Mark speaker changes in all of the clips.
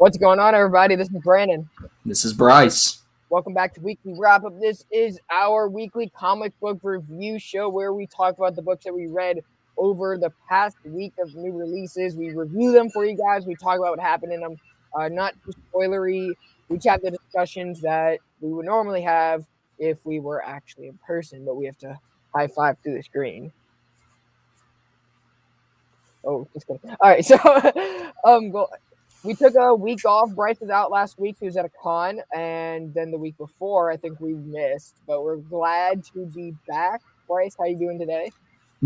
Speaker 1: What's going on, everybody? This is Brandon.
Speaker 2: This is Bryce.
Speaker 1: Welcome back to Weekly Wrap Up. This is our weekly comic book review show where we talk about the books that we read over the past week of new releases. We review them for you guys. We talk about what happened in them. Not too spoilery. We chat the discussions that we would normally have if we were actually in person, but we have to high five through the screen. Oh, just kidding. All right, so we took a week off. Bryce was out last week. He was at a con, and then the week before, I think we missed. But we're glad to be back. Bryce, how you doing today?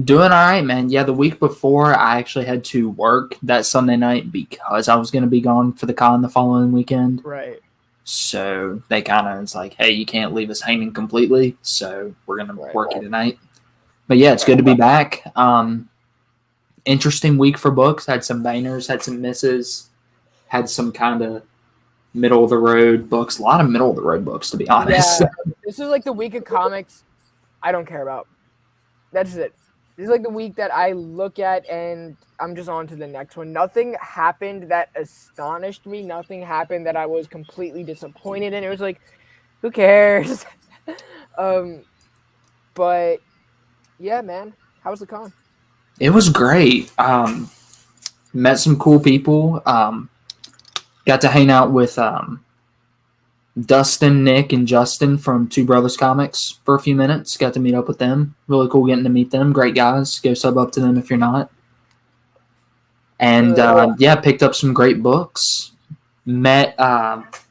Speaker 2: Doing all right, man. Yeah, the week before, I actually had to work that Sunday night because I was going to be gone for the con the following weekend.
Speaker 1: Right.
Speaker 2: So they kind of, it's like, hey, you can't leave us hanging completely, so we're going to work you tonight. But yeah, it's good to be back. Interesting week for books. Had some bangers, had some misses, had some kind of middle-of-the-road books. A lot of middle-of-the-road books, to be honest.
Speaker 1: Yeah, this is like the week of comics I don't care about. That's it. This is like the week that I look at and I'm just on to the next one. Nothing happened that astonished me. Nothing happened that I was completely disappointed in. It was like, who cares? But yeah, man. How was the con?
Speaker 2: It was great. Met some cool people. Got to hang out with Dustin, Nick, and Justin from Two Brothers Comics for a few minutes. Got to meet up with them. Really cool getting to meet them. Great guys. Go sub up to them if you're not. And picked up some great books. Met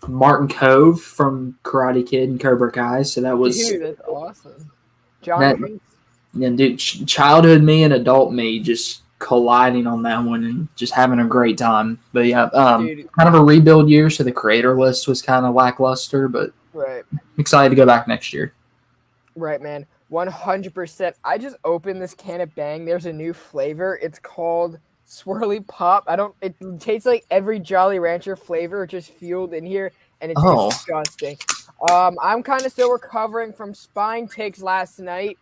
Speaker 2: Martin Cove from Karate Kid and Cobra Kai. So that was...
Speaker 1: Dude, that's awesome. John.
Speaker 2: Dude, childhood me and adult me just colliding on that one and just having a great time. But yeah, kind of a rebuild year, so the creator list was kind of lackluster, but
Speaker 1: right.
Speaker 2: Excited to go back next year.
Speaker 1: Right, man. 100%. I just opened this can of Bang. There's a new flavor. It's called Swirly Pop. It tastes like every Jolly Rancher flavor just fueled in here, and it's disgusting. I'm kind of still recovering from Spine Takes last night.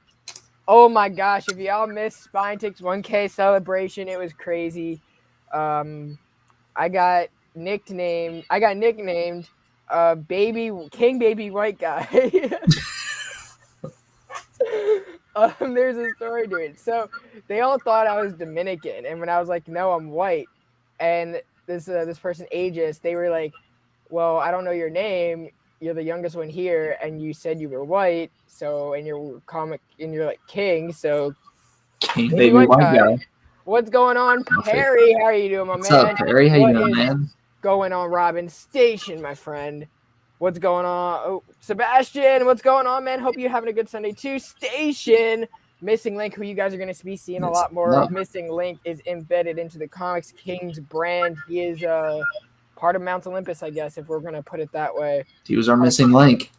Speaker 1: Oh my gosh, if y'all missed Spine Takes 1K celebration, it was crazy. I got nicknamed King Baby White Guy. There's a story to it. So they all thought I was Dominican, and when I was like, no, I'm white, and this person Aegis, they were like, well, I don't know your name. You're the youngest one here, and you said you were white, so in your comic, and you're like King, so
Speaker 2: King Baby White Guy.
Speaker 1: What's going on, Perry? How are you doing, my man?
Speaker 2: What's up, Perry? How you doing, man?
Speaker 1: Going on, Robin Station, my friend? What's going on? Oh, Sebastian, what's going on, man? Hope you're having a good Sunday too. Station, Missing Link, who you guys are going to be seeing a lot more of. Missing Link is embedded into the ComixKings brand. He is part of Mount Olympus, I guess, if we're going to put it that way.
Speaker 2: He was our missing link.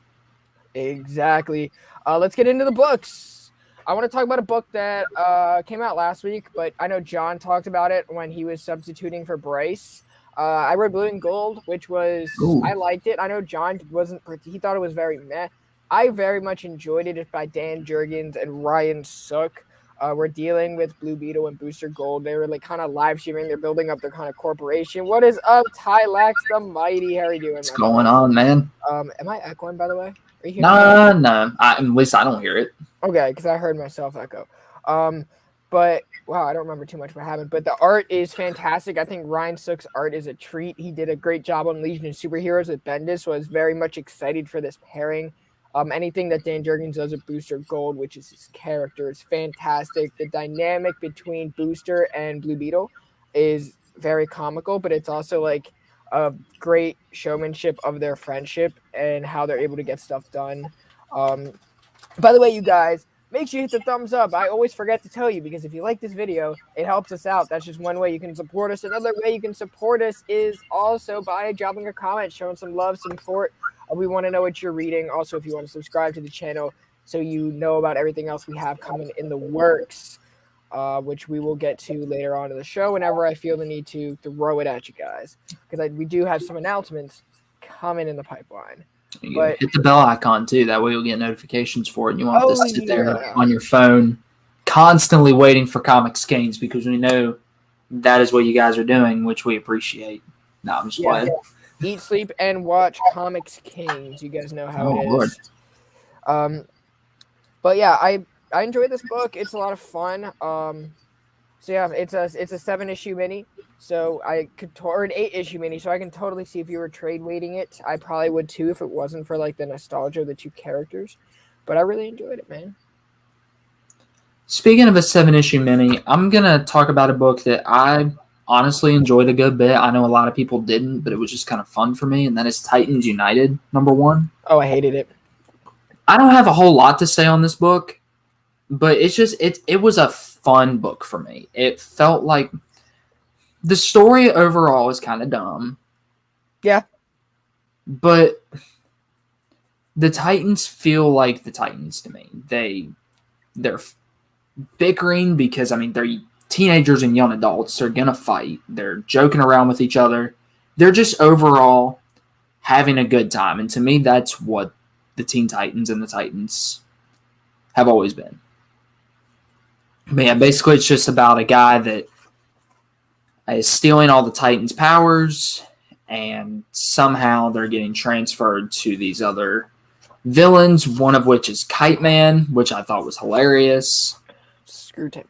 Speaker 1: Exactly. Let's get into the books. I want to talk about a book that came out last week, but I know John talked about it when he was substituting for Bryce. I read Blue and Gold, which was, I liked it. I know John he thought it was very meh. I very much enjoyed it. It's by Dan Jurgens and Ryan Sook. We're dealing with Blue Beetle and Booster Gold. They were like kind of live streaming. They're building up their kind of corporation. What is up, Tylax the Mighty? How are you doing?
Speaker 2: What's going on, man?
Speaker 1: Am I echoing, by the way? Are you
Speaker 2: hearing me? No. At least I don't hear it.
Speaker 1: Okay, because I heard myself echo. But wow, I don't remember too much what happened. But the art is fantastic. I think Ryan Sook's art is a treat. He did a great job on Legion of Superheroes with Bendis, so I was very much excited for this pairing. Anything that Dan Jurgens does with Booster Gold, which is his character, is fantastic. The dynamic between Booster and Blue Beetle is very comical, but it's also like a great showmanship of their friendship and how they're able to get stuff done. By the way, you guys, make sure you hit the thumbs up. I always forget to tell you, because if you like this video, it helps us out. That's just one way you can support us. Another way you can support us is also by dropping a comment, showing some love, some support. We want to know what you're reading. Also, if you want to subscribe to the channel so you know about everything else we have coming in the works, which we will get to later on in the show whenever I feel the need to throw it at you guys. Because we do have some announcements coming in the pipeline.
Speaker 2: But hit the bell icon, too. That way you'll get notifications for it. And you won't have to sit there on your phone constantly waiting for ComixKings, because we know that is what you guys are doing, which we appreciate. No, I'm just playing.
Speaker 1: eat, sleep, and watch ComixKings. You guys know how
Speaker 2: Oh,
Speaker 1: it
Speaker 2: Lord.
Speaker 1: is. But yeah, I enjoyed this book. It's a lot of fun. So yeah, it's a 7-issue mini. So I could or an 8-issue mini. So I can totally see if you were trade weighting it. I probably would too if it wasn't for like the nostalgia of the two characters. But I really enjoyed it, man.
Speaker 2: Speaking of a 7-issue mini, I'm going to talk about a book that I honestly enjoyed a good bit. I know a lot of people didn't, but it was just kind of fun for me, and that is Titans United, #1.
Speaker 1: Oh, I hated it.
Speaker 2: I don't have a whole lot to say on this book, but it's just it was a fun book for me. It felt like the story overall is kind of dumb.
Speaker 1: Yeah.
Speaker 2: But the Titans feel like the Titans to me. They're bickering because I mean they're teenagers and young adults. They're gonna fight. They're joking around with each other. They're just overall having a good time. And to me, that's what the Teen Titans and the Titans have always been. But yeah, basically it's just about a guy that is stealing all the Titans' powers, and somehow they're getting transferred to these other villains, one of which is Kite Man, which I thought was hilarious.
Speaker 1: Screw Tim.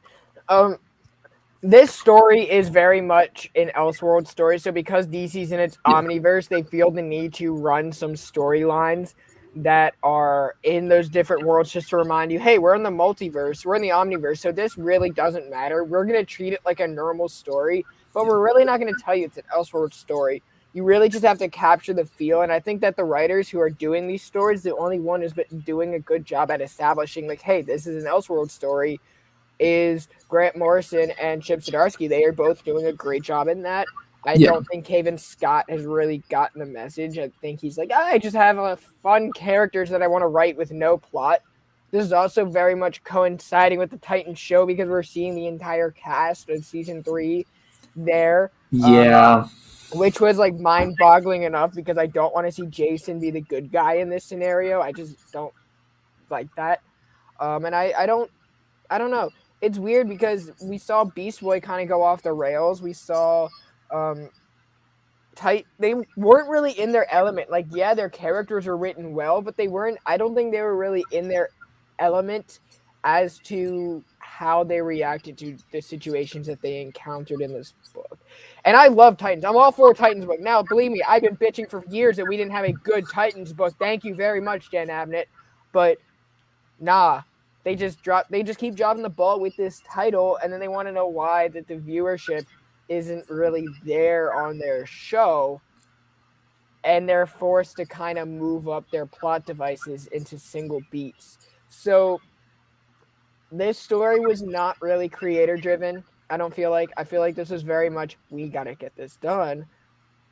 Speaker 1: This story is very much an Elseworld story. So because DC's in its Omniverse, they feel the need to run some storylines that are in those different worlds just to remind you, hey, we're in the multiverse, we're in the Omniverse, so this really doesn't matter. We're going to treat it like a normal story, but we're really not going to tell you it's an Elseworld story. You really just have to capture the feel, and I think that the writers who are doing these stories, the only one who's been doing a good job at establishing, like, hey, this is an Elseworld story, is Grant Morrison and Chip Zdarsky. They are both doing a great job in that. I don't think Kevin Scott has really gotten the message. I think he's like, I just have fun characters that I want to write with no plot. This is also very much coinciding with the Titans show because we're seeing the entire cast of season 3 there.
Speaker 2: Yeah.
Speaker 1: Which was like mind-boggling enough because I don't want to see Jason be the good guy in this scenario. I just don't like that. And I don't know. It's weird because we saw Beast Boy kind of go off the rails. We saw they weren't really in their element. Like, yeah, their characters were written well, but they weren't. I don't think they were really in their element as to how they reacted to the situations that they encountered in this book. And I love Titans. I'm all for a Titans book. Now, believe me, I've been bitching for years that we didn't have a good Titans book. Thank you very much, Jen Abnett. But nah, they just keep dropping the ball with this title, and then they want to know why that the viewership isn't really there on their show, and they're forced to kind of move up their plot devices into single beats. So this story was not really creator driven. I feel like this was very much, we got to get this done.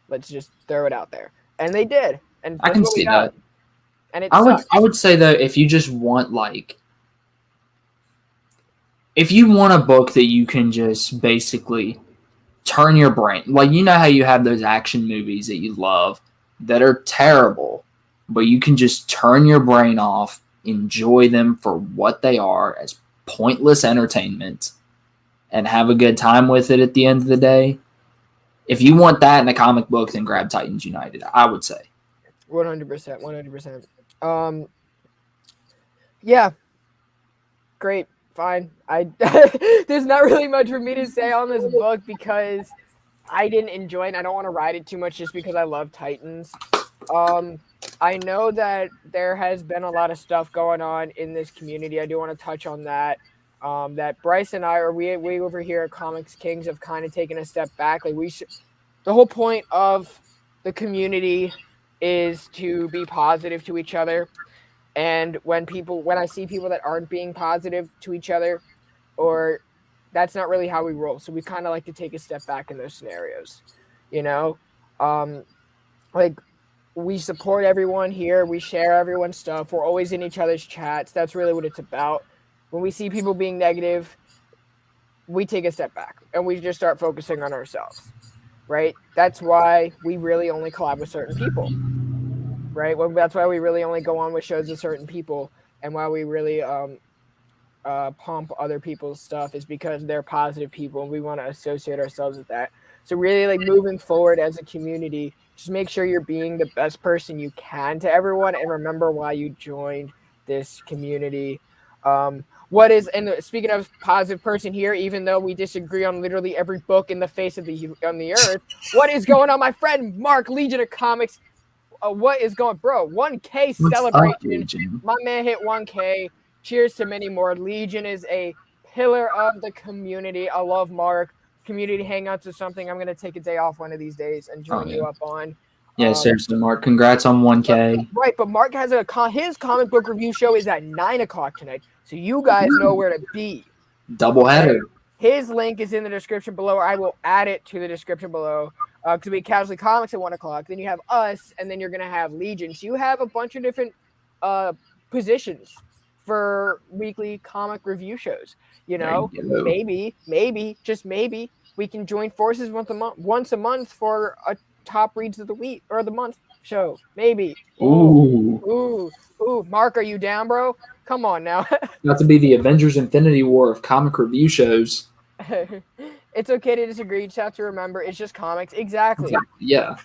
Speaker 1: Let's just throw it out there. And they did. And
Speaker 2: I can see that.
Speaker 1: And it
Speaker 2: I would say though, if you just want if you want a book that you can just basically turn your brain, like, you know how you have those action movies that you love that are terrible, but you can just turn your brain off, enjoy them for what they are as pointless entertainment, and have a good time with it at the end of the day. If you want that in a comic book, then grab Titans United, I would say.
Speaker 1: 100%. Yeah. Great. Fine. There's not really much for me to say on this book because I didn't enjoy it and I don't want to ride it too much just because I love Titans. I know that there has been a lot of stuff going on in this community. I do want to touch on that. That Bryce and I, or we over here at ComixKings, have kind of taken a step back. Like, the whole point of the community is to be positive to each other. And when I see people that aren't being positive to each other, or that's not really how we roll. So we kind of like to take a step back in those scenarios, you know? Like, we support everyone here. We share everyone's stuff. We're always in each other's chats. That's really what it's about. When we see people being negative, we take a step back and we just start focusing on ourselves, right? That's why we really only collab with certain people, right? Well, that's why we really only go on with shows with certain people, and why we really pump other people's stuff is because they're positive people and we want to associate ourselves with that. So really, like, moving forward as a community, Just make sure you're being the best person you can to everyone, and remember why you joined this community. And speaking of positive person here, even though we disagree on literally every book in the face of on the earth, what is going on, my friend Mark, Legion of Comics? What is going, bro? 1K
Speaker 2: What's
Speaker 1: celebration.
Speaker 2: up, Legion?
Speaker 1: My man hit 1K. Cheers to many more. Legion is a pillar of the community. I love Mark. Community hangouts is something I'm going to take a day off one of these days and join you up on.
Speaker 2: Yeah, seriously, Mark. Congrats on 1K.
Speaker 1: But Mark has his comic book review show is at 9:00 tonight, so you guys know where to be.
Speaker 2: Doubleheader.
Speaker 1: His link is in the description below, or I will add it to the description below. Because we Casually Comics at 1:00. Then you have us, and then you're gonna have Legion. So you have a bunch of different positions for weekly comic review shows. You know, maybe, just maybe, we can join forces once a month for a top reads of the week or the month show. Maybe. Ooh. Mark, are you down, bro? Come on now.
Speaker 2: Not to be the Avengers Infinity War of comic review shows.
Speaker 1: It's okay to disagree. You just have to remember it's just comics. Exactly.
Speaker 2: Yeah.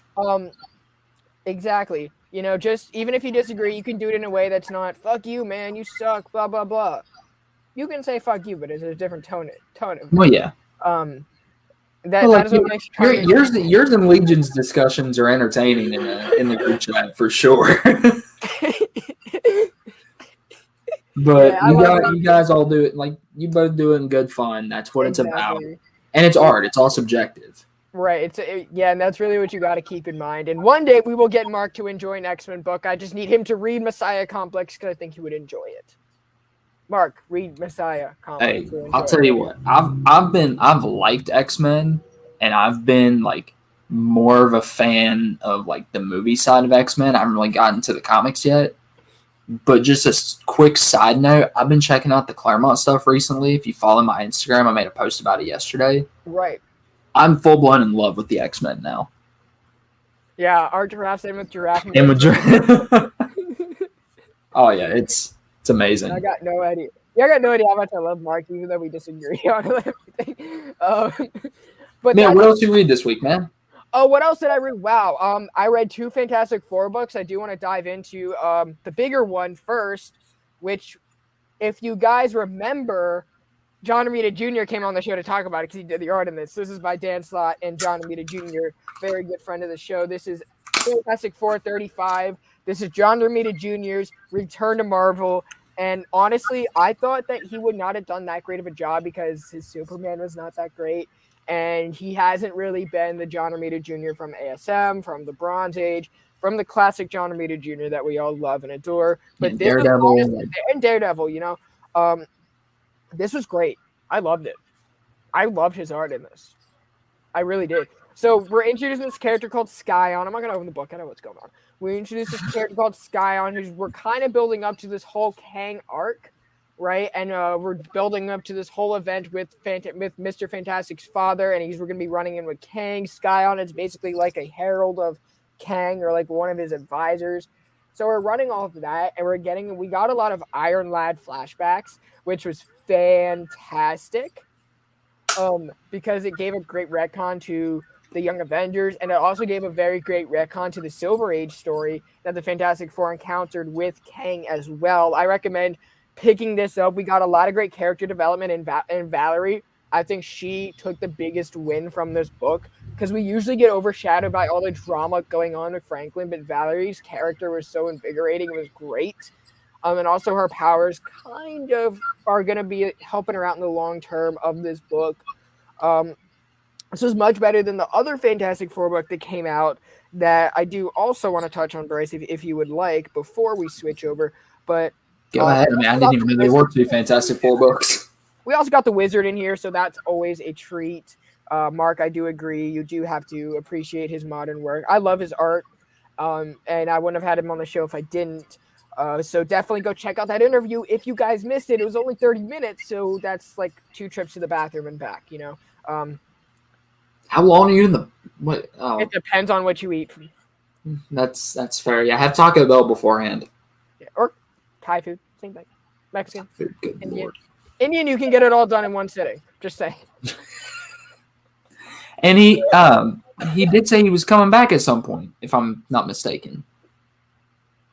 Speaker 1: Exactly. You know, just even if you disagree, you can do it in a way that's not "fuck you, man, you suck," blah blah blah. You can say "fuck you," but it's a different tone of.
Speaker 2: Well, yeah.
Speaker 1: That is what makes
Speaker 2: yours and Legion's discussions are entertaining in the group chat for sure. But yeah, you guys all do it like you both do it in good fun. That's what it's about, and it's art. It's all subjective.
Speaker 1: Right. And that's really what you got to keep in mind. And one day we will get Mark to enjoy an X-Men book. I just need him to read Messiah Complex because I think he would enjoy it. Mark, read Messiah Complex.
Speaker 2: Hey, I'll tell you what. I've liked X-Men, and I've been like more of a fan of like the movie side of X-Men. I haven't really gotten to the comics yet. But just a quick side note, I've been checking out the Claremont stuff recently. If you follow my Instagram, I made a post about it yesterday.
Speaker 1: Right.
Speaker 2: I'm full blown in love with the X-Men now.
Speaker 1: Yeah, our Giraffe, same with Giraffe.
Speaker 2: Oh yeah, it's amazing.
Speaker 1: I got no idea. Yeah, I got no idea how much I love Mark, even though we disagree on everything. But
Speaker 2: man, what else did you read this week, man?
Speaker 1: Oh, what else did I read? Wow. I read 2 Fantastic Four books. I do want to dive into the bigger one first, which, if you guys remember, John Romita Jr. came on the show to talk about it because he did the art in this. This is by Dan Slott and John Romita Jr., very good friend of the show. This is Fantastic Four 35. This is John Romita Jr.'s return to Marvel. And honestly, I thought that he would not have done that great of a job because his Superman was not that great. And he hasn't really been the John Romita Jr. from ASM, from the Bronze Age, from the classic John Romita Jr. that we all love and adore. But this Daredevil, you know, this was great. I loved it. I loved his art in this. I really did. So we're introducing this character called Scion. I'm not going to open the book. I know what's going on. We introduced this character called Scion, who's we're kind of building up to this whole Kang arc. Right, and we're building up to this whole event with Mr. Fantastic's father, and we're going to be running in with Kang. Scion is basically like a herald of Kang, or like one of his advisors. So we're running all of that, and we got a lot of Iron Lad flashbacks, which was fantastic, because it gave a great retcon to the Young Avengers, and it also gave a very great retcon to the Silver Age story that the Fantastic Four encountered with Kang as well. I recommend picking this up. We got a lot of great character development in Valerie. I think she took the biggest win from this book because we usually get overshadowed by all the drama going on with Franklin, but Valerie's character was so invigorating. It was great. And also her powers kind of are going to be helping her out in the long term of this book. This was much better than the other Fantastic Four book that came out that I do also want to touch on, Bryce, if you would like, before we switch over. But
Speaker 2: go ahead. I mean, I didn't even know there were 2 Fantastic Four books.
Speaker 1: We also got the Wizard in here, so that's always a treat. Mark, I do agree. You do have to appreciate his modern work. I love his art, and I wouldn't have had him on the show if I didn't. So definitely go check out that interview. If you guys missed it, it was only 30 minutes, so that's like 2 trips to the bathroom and back, you know.
Speaker 2: How long are you in the what? Oh.
Speaker 1: It depends on what you eat.
Speaker 2: That's fair. Yeah, have Taco Bell beforehand.
Speaker 1: Yeah, or Thai food, same thing. Mexican,
Speaker 2: food, good
Speaker 1: Indian.
Speaker 2: Lord.
Speaker 1: Indian, you can get it all done in one sitting. Just saying.
Speaker 2: Any He did say he was coming back at some point, if I'm not mistaken.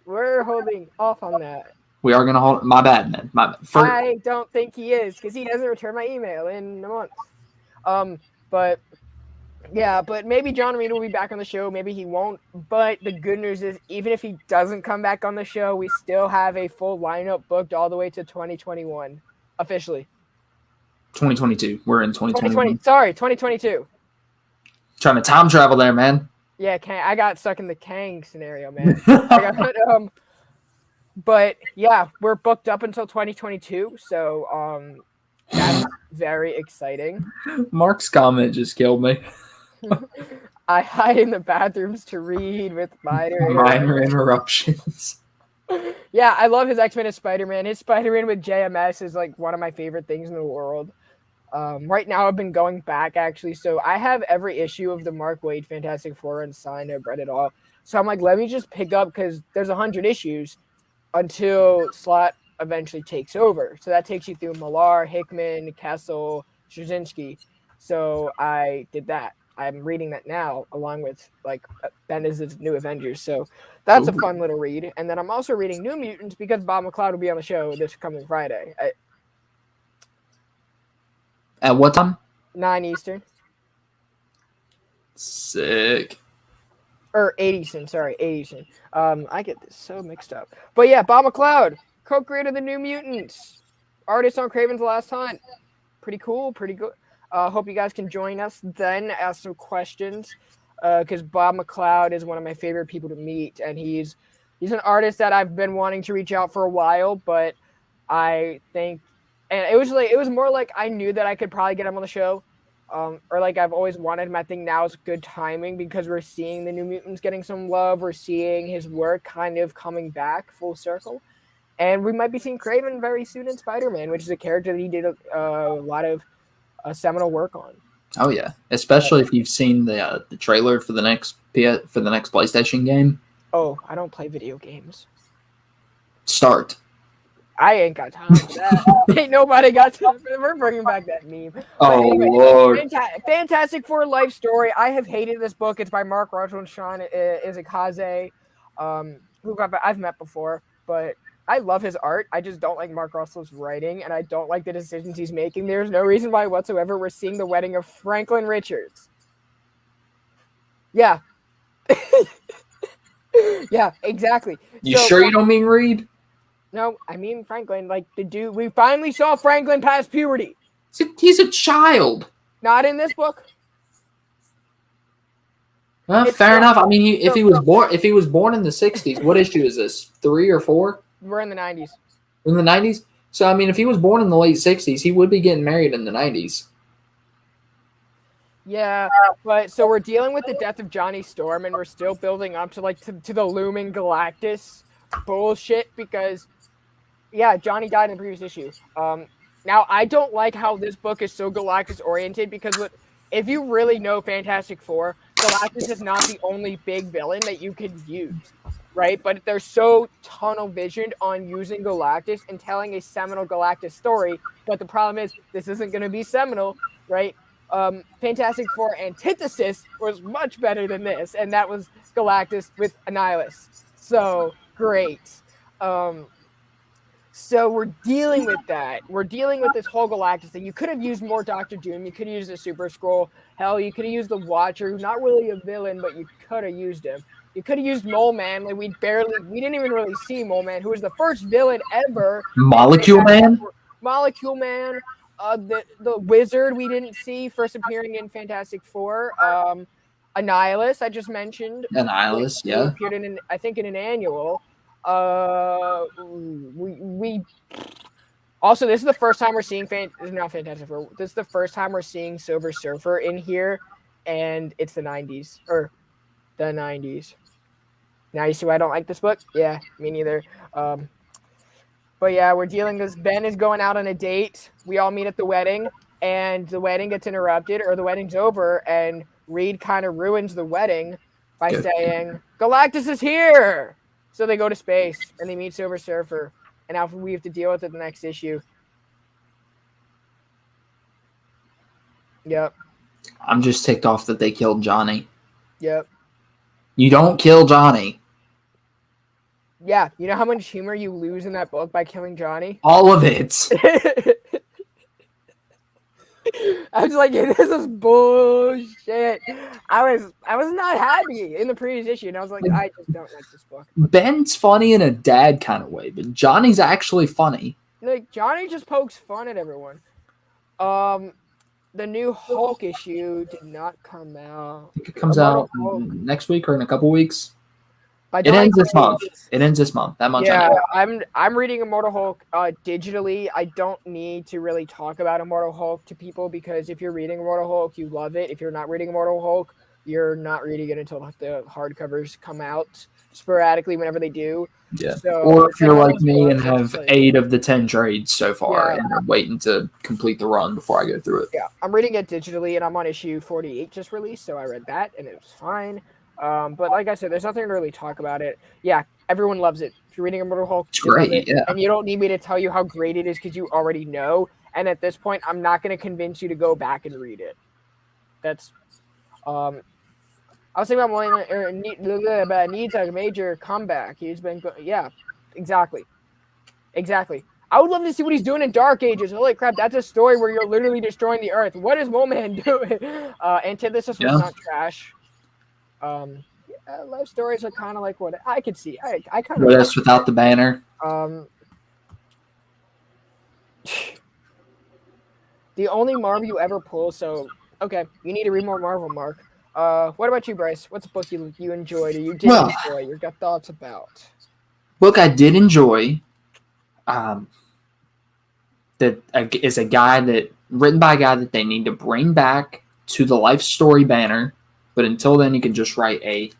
Speaker 1: We're holding off on that.
Speaker 2: We are gonna hold. My bad, man. My bad.
Speaker 1: I don't think he is because he hasn't returned my email in a month. But yeah, but maybe John Reed will be back on the show. Maybe he won't. But the good news is, even if he doesn't come back on the show, we still have a full lineup booked all the way to 2021 officially.
Speaker 2: 2022. We're in 2021.
Speaker 1: 2022.
Speaker 2: Trying to time travel there, man.
Speaker 1: Yeah, I got stuck in the Kang scenario, man. But yeah, we're booked up until 2022, so that's very exciting.
Speaker 2: Mark's comment just killed me.
Speaker 1: I hide in the bathrooms to read with
Speaker 2: minor interruptions.
Speaker 1: Yeah, I love his X-Men as Spider-Man. His Spider-Man with JMS is like one of my favorite things in the world. Right now, I've been going back actually, so I have every issue of the Mark Waid Fantastic Four unsigned. I've read it all, so I'm like, let me just pick up because there's 100 issues until Slott eventually takes over. So that takes you through Millar, Hickman, Kessel, Straczynski. So I did that. I'm reading that now along with like Bendis' New Avengers. So that's a fun little read. And then I'm also reading New Mutants because Bob McLeod will be on the show this coming Friday.
Speaker 2: At what time?
Speaker 1: 9 Eastern.
Speaker 2: Sick.
Speaker 1: Or 8 Eastern, sorry, 8 Eastern. I get this so mixed up. But yeah, Bob McLeod, co-creator of the New Mutants. Artist on Kraven's Last Hunt. Pretty cool, pretty good. Hope you guys can join us then, ask some questions. Because Bob McLeod is one of my favorite people to meet. And he's an artist that I've been wanting to reach out for a while. But I think, and it was more like I knew that I could probably get him on the show. Or like I've always wanted him. I think now is good timing because we're seeing the New Mutants getting some love. We're seeing his work kind of coming back full circle. And we might be seeing Kraven very soon in Spider-Man, which is a character that he did a lot of seminal work on.
Speaker 2: Oh yeah, especially if you've seen the trailer for the next PlayStation game.
Speaker 1: Oh, I don't play video games.
Speaker 2: Start.
Speaker 1: I ain't got time for that. Ain't nobody got time for that. We're bringing back that meme.
Speaker 2: Oh, anyway, Lord.
Speaker 1: Fantastic Four life story. I have hated this book. It's by Mark Russell and Sean Izakaze, who I've met before, but I love his art. I just don't like Mark Russell's writing, and I don't like the decisions he's making. There's no reason why whatsoever we're seeing the wedding of Franklin Richards. Yeah. Yeah, exactly.
Speaker 2: You sure you don't mean Reed?
Speaker 1: No, I mean Franklin. Like the dude, we finally saw Franklin past puberty.
Speaker 2: He's a child.
Speaker 1: Not in this book.
Speaker 2: Fair enough. I mean, if he was born in the 60s, what issue is this? 3 or 4?
Speaker 1: We're in the 90s.
Speaker 2: In the 90s? So I mean, if he was born in the late 60s, he would be getting married in the 90s.
Speaker 1: Yeah, but so we're dealing with the death of Johnny Storm, and we're still building up to to the looming Galactus bullshit because, yeah, Johnny died in the previous issue. Now I don't like how this book is so Galactus oriented because if you really know Fantastic Four, Galactus is not the only big villain that you could use, right? But they're so tunnel visioned on using Galactus and telling a seminal Galactus story. But the problem is this isn't going to be seminal, right? Fantastic Four Antithesis was much better than this, and that was Galactus with Annihilus. So great. So we're dealing with that. We're dealing with this whole Galactus thing. You could have used more Doctor Doom. You could have used the Super Skrull. Hell, you could have used the Watcher, who's not really a villain, but you could have used him. You could have used Mole Man. Like we didn't even really see Mole Man, who was the first villain ever.
Speaker 2: Molecule Man.
Speaker 1: Molecule Man. The Wizard we didn't see, first appearing in Fantastic Four. Annihilus, I just mentioned.
Speaker 2: Annihilus, yeah.
Speaker 1: He appeared in I think in an annual. We also, this is the first time we're seeing this is not Fantastic Four. This is the first time we're seeing Silver Surfer in here, and it's the 90s or the 90s. Now you see why I don't like this book? Yeah, me neither. But yeah, we're dealing with Ben is going out on a date. We all meet at the wedding, and the wedding gets interrupted, or the wedding's over, and Reed kind of ruins the wedding by saying, Galactus is here! So they go to space, and they meet Silver Surfer, and now we have to deal with it the next issue. Yep.
Speaker 2: I'm just ticked off that they killed Johnny.
Speaker 1: Yep.
Speaker 2: You don't kill Johnny.
Speaker 1: Yeah. You know how much humor you lose in that book by killing Johnny?
Speaker 2: All of it.
Speaker 1: I was like, this is bullshit. I was not happy in the previous issue, and I was like, I just don't like this book.
Speaker 2: Ben's funny in a dad kind of way, but Johnny's actually funny.
Speaker 1: Like Johnny just pokes fun at everyone. The new Hulk issue did not come out.
Speaker 2: I think it comes out next week or in a couple weeks.
Speaker 1: By
Speaker 2: It ends this month. It ends this month. That much.
Speaker 1: Yeah, I'm reading Immortal Hulk digitally. I don't need to really talk about Immortal Hulk to people because if you're reading Immortal Hulk, you love it. If you're not reading Immortal Hulk, you're not reading it until the hardcovers come out sporadically whenever they do.
Speaker 2: Yeah.
Speaker 1: So,
Speaker 2: or if you're like me and have 8 of the 10 trades so far and I'm waiting to complete the run before I go through it.
Speaker 1: Yeah, I'm reading it digitally and I'm on issue 48 just released, so I read that and it was fine. But like I said, there's nothing to really talk about it. Yeah, everyone loves it. If you're reading Immortal Hulk,
Speaker 2: it's great, yeah.
Speaker 1: And you don't need me to tell you how great it is because you already know. And at this point, I'm not going to convince you to go back and read it. That's, I was thinking about needs a major comeback. He's been, exactly. I would love to see what he's doing in Dark Ages. Holy crap, that's a story where you're literally destroying the Earth. What is Mole Man doing? Antithesis was not trash. Life stories are kind of like what I could see. I kind of.
Speaker 2: What else without the banner?
Speaker 1: The only Marvel you ever pull. So okay, you need to read more Marvel, Mark. What about you, Bryce? What's a book you enjoyed or you didn't enjoy? You got thoughts about?
Speaker 2: Book I did enjoy. That is a guy that written by a guy that they need to bring back to the Life Story banner. But until then, you can just write a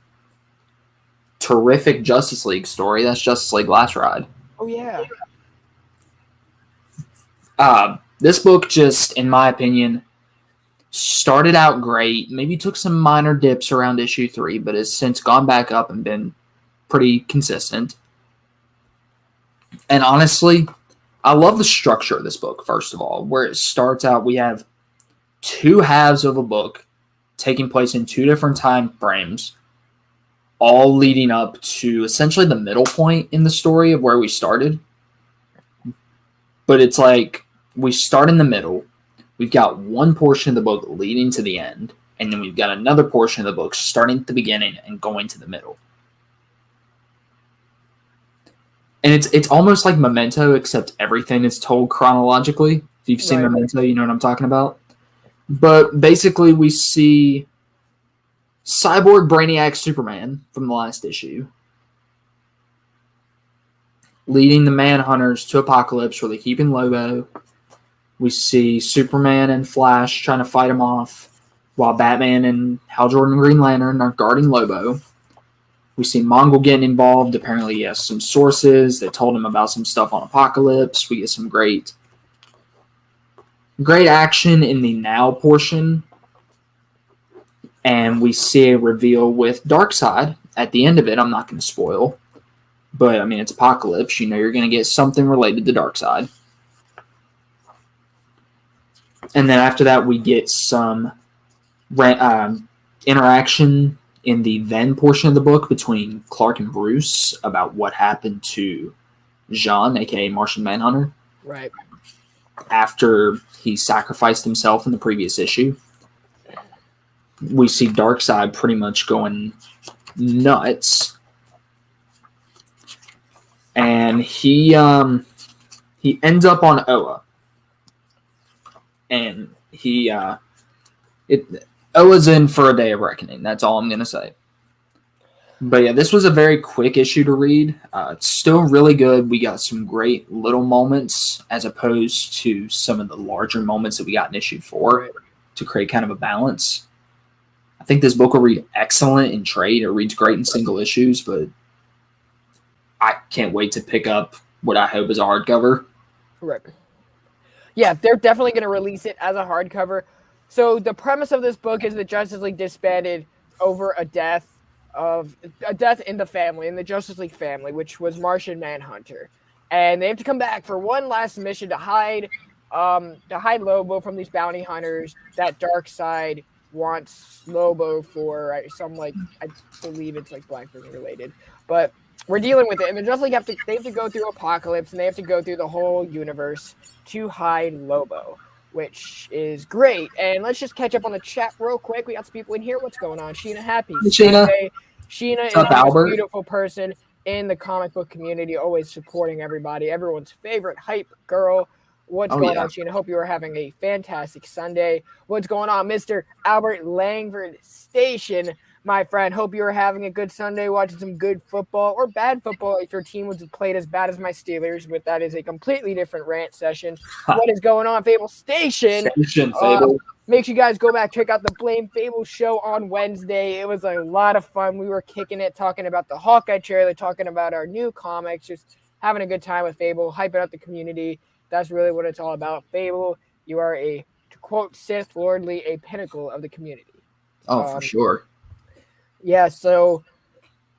Speaker 2: terrific Justice League story. That's Justice League Last Ride.
Speaker 1: Oh, yeah.
Speaker 2: This book just, in my opinion, started out great. Maybe took some minor dips around issue 3, but has since gone back up and been pretty consistent. And honestly, I love the structure of this book, first of all. Where it starts out, we have 2 halves of a book taking place in 2 different time frames, all leading up to essentially the middle point in the story of where we started. But it's like we start in the middle. We've got one portion of the book leading to the end, and then we've got another portion of the book starting at the beginning and going to the middle. And it's almost like Memento, except everything is told chronologically. If you've seen Memento, you know what I'm talking about. But basically, we see Cyborg Brainiac Superman from the last issue leading the Manhunters to Apocalypse where they're keeping Lobo. We see Superman and Flash trying to fight him off while Batman and Hal Jordan and Green Lantern are guarding Lobo. We see Mongol getting involved. Apparently, he has some sources that told him about some stuff on Apocalypse. We get some great action in the now portion. And we see a reveal with Darkseid at the end of it. I'm not going to spoil. But, I mean, it's Apocalypse. You know you're going to get something related to Darkseid. And then after that, we get some interaction in the then portion of the book between Clark and Bruce about what happened to Jean, a.k.a. Martian Manhunter.
Speaker 1: Right.
Speaker 2: After he sacrificed himself in the previous issue. We see Darkseid pretty much going nuts. And he ends up on Oa. And Oa's in for a day of reckoning. That's all I'm going to say. But yeah, this was a very quick issue to read. It's still really good. We got some great little moments as opposed to some of the larger moments that we got in issue 4 to create kind of a balance. I think this book will read excellent in trade. It reads great in single issues, but I can't wait to pick up what I hope is a hardcover.
Speaker 1: Right. Yeah, they're definitely going to release it as a hardcover. So the premise of this book is the Justice League disbanded over a death in the family, in the Justice League family, which was Martian Manhunter. And they have to come back for one last mission to hide Lobo from these bounty hunters that Darkseid wants Lobo for some I believe it's black person related, but we're dealing with it, and they have to go through Apocalypse, and they have to go through the whole universe to hide Lobo, which is great. And let's just catch up on the chat real quick. We got some people in here. What's going on? Sheena Happy.
Speaker 2: Sheena.
Speaker 1: Sheena is
Speaker 2: What's up,
Speaker 1: the most
Speaker 2: Albert?
Speaker 1: beautiful person in the comic book community, always supporting everybody. Everyone's favorite hype girl. What's going on, Sheena? Hope you are having a fantastic Sunday. What's going on, Mr. Albert Langford Station, my friend? Hope you are having a good Sunday, watching some good football or bad football if your team was played as bad as my Steelers, but that is a completely different rant session. What is going on, Fable Station?
Speaker 2: Fable.
Speaker 1: Make sure you guys go back, check out the Blame Fable show on Wednesday. It was a lot of fun. We were kicking it, talking about the Hawkeye trailer, talking about our new comics, just having a good time with Fable, hyping up the community. That's really what it's all about. Fable, you are to quote Sith Lordly, a pinnacle of the community.
Speaker 2: Oh, for sure.
Speaker 1: Yeah, so,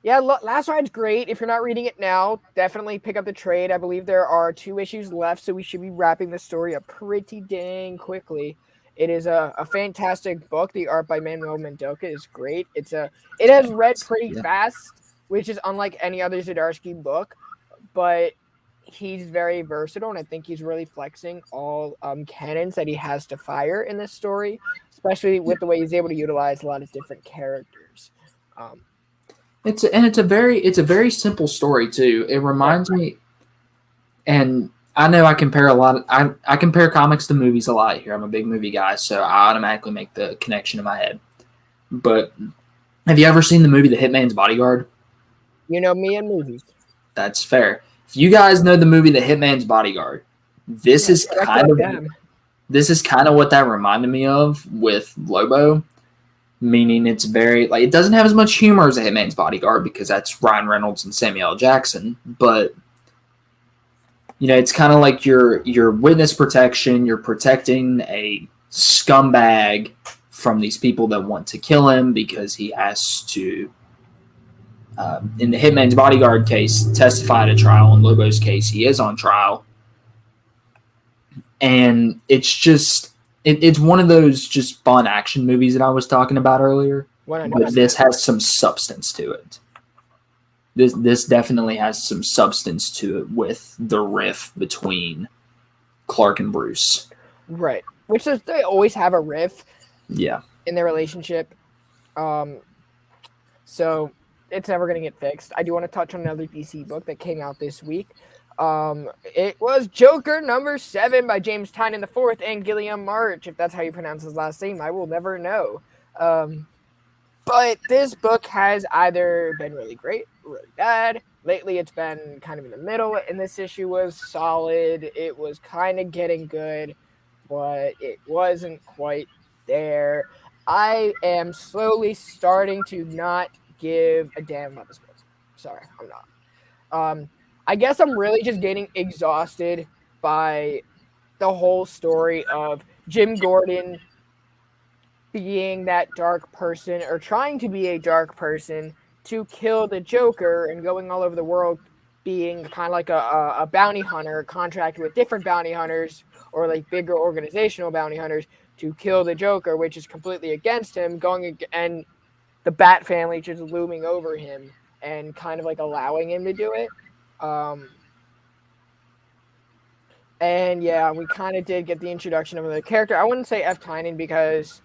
Speaker 1: Last Ride's great. If you're not reading it now, definitely pick up the trade. I believe there are 2 issues left, so we should be wrapping the story up pretty dang quickly. It is a fantastic book. The art by Manuel Mendoza is great. It has read pretty fast, which is unlike any other Zdarsky book, but he's very versatile, and I think he's really flexing all cannons that he has to fire in this story, especially with the way he's able to utilize a lot of different characters.
Speaker 2: It's a very simple story too. It reminds me, and I know I compare I compare comics to movies a lot here. I'm a big movie guy, so I automatically make the connection in my head. But have you ever seen the movie The Hitman's Bodyguard?
Speaker 1: You know me and movies.
Speaker 2: That's fair. If you guys know the movie The Hitman's Bodyguard, this is kind of what that reminded me of with Lobo. Meaning it's very it doesn't have as much humor as A Hitman's Bodyguard because that's Ryan Reynolds and Samuel L. Jackson, but it's kind of like your witness protection. You're protecting a scumbag from these people that want to kill him because he has to, in the Hitman's Bodyguard case, testify at a trial. In Lobo's case, he is on trial, and it's just. It's one of those just fun action movies that I was talking about earlier. But this has some substance to it. This definitely has some substance to it with the riff between Clark and Bruce.
Speaker 1: Right. Which is, they always have a riff.
Speaker 2: Yeah.
Speaker 1: In their relationship. So it's never going to get fixed. I do want to touch on another DC book that came out this week. It was Joker #7 by James Tynion IV and Gilliam March. If that's how you pronounce his last name, I will never know. But this book has either been really great or really bad. Lately, it's been kind of in the middle, and this issue was solid. It was kind of getting good, but it wasn't quite there. I am slowly starting to not give a damn about this book. Sorry, I'm not. I guess I'm really just getting exhausted by the whole story of Jim Gordon being that dark person or trying to be a dark person to kill the Joker and going all over the world being kind of like a bounty hunter, contracted with different bounty hunters or bigger organizational bounty hunters to kill the Joker, which is completely against him, and the Bat family just looming over him and kind of allowing him to do it. And yeah, we kind of did get the introduction of the character. I wouldn't say F. Tynion because,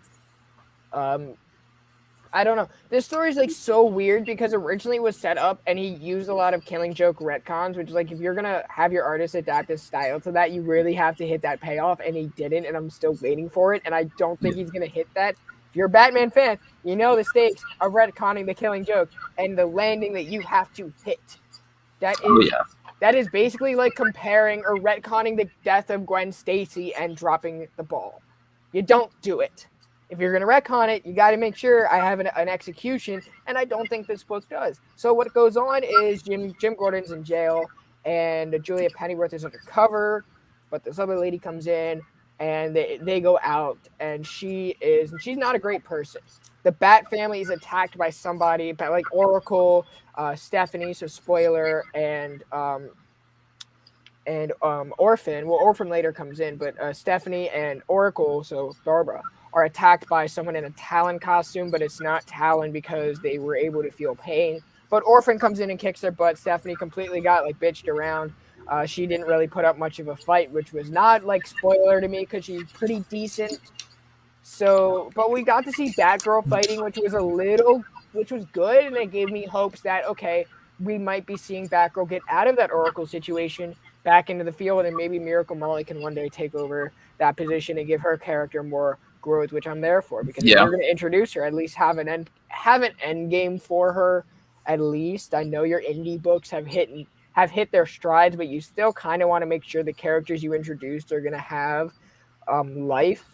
Speaker 1: I don't know. This story is so weird because originally it was set up and he used a lot of Killing Joke retcons, which is if you're going to have your artist adapt his style to that, you really have to hit that payoff, and he didn't, and I'm still waiting for it, and I don't think he's going to hit that. If you're a Batman fan, you know the stakes of retconning the Killing Joke and the landing that you have to hit. That is basically comparing or retconning the death of Gwen Stacy and dropping the ball. You don't do it. If you're going to retcon it, you got to make sure I have an execution, and I don't think this book does. So what goes on is Jim Gordon's in jail, and Julia Pennyworth is undercover, but this other lady comes in, and they go out, and she's not a great person. The Bat family is attacked by somebody, by Oracle, Stephanie, so spoiler, and Orphan. Well, Orphan later comes in, but Stephanie and Oracle, so Barbara, are attacked by someone in a Talon costume, but it's not Talon because they were able to feel pain. But Orphan comes in and kicks their butt. Stephanie completely got like bitched around. She didn't really put up much of a fight, which was not like spoiler to me because she's pretty decent. So, but we got to see Batgirl fighting, which was good, and it gave me hopes that okay, we might be seeing Batgirl get out of that Oracle situation back into the field, and maybe Miracle Molly can one day take over that position and give her character more growth, which I'm there for. Because if you're going to introduce her, at least have an end game for her. At least I know your indie books have hit their strides, but you still kind of want to make sure the characters you introduced are going to have life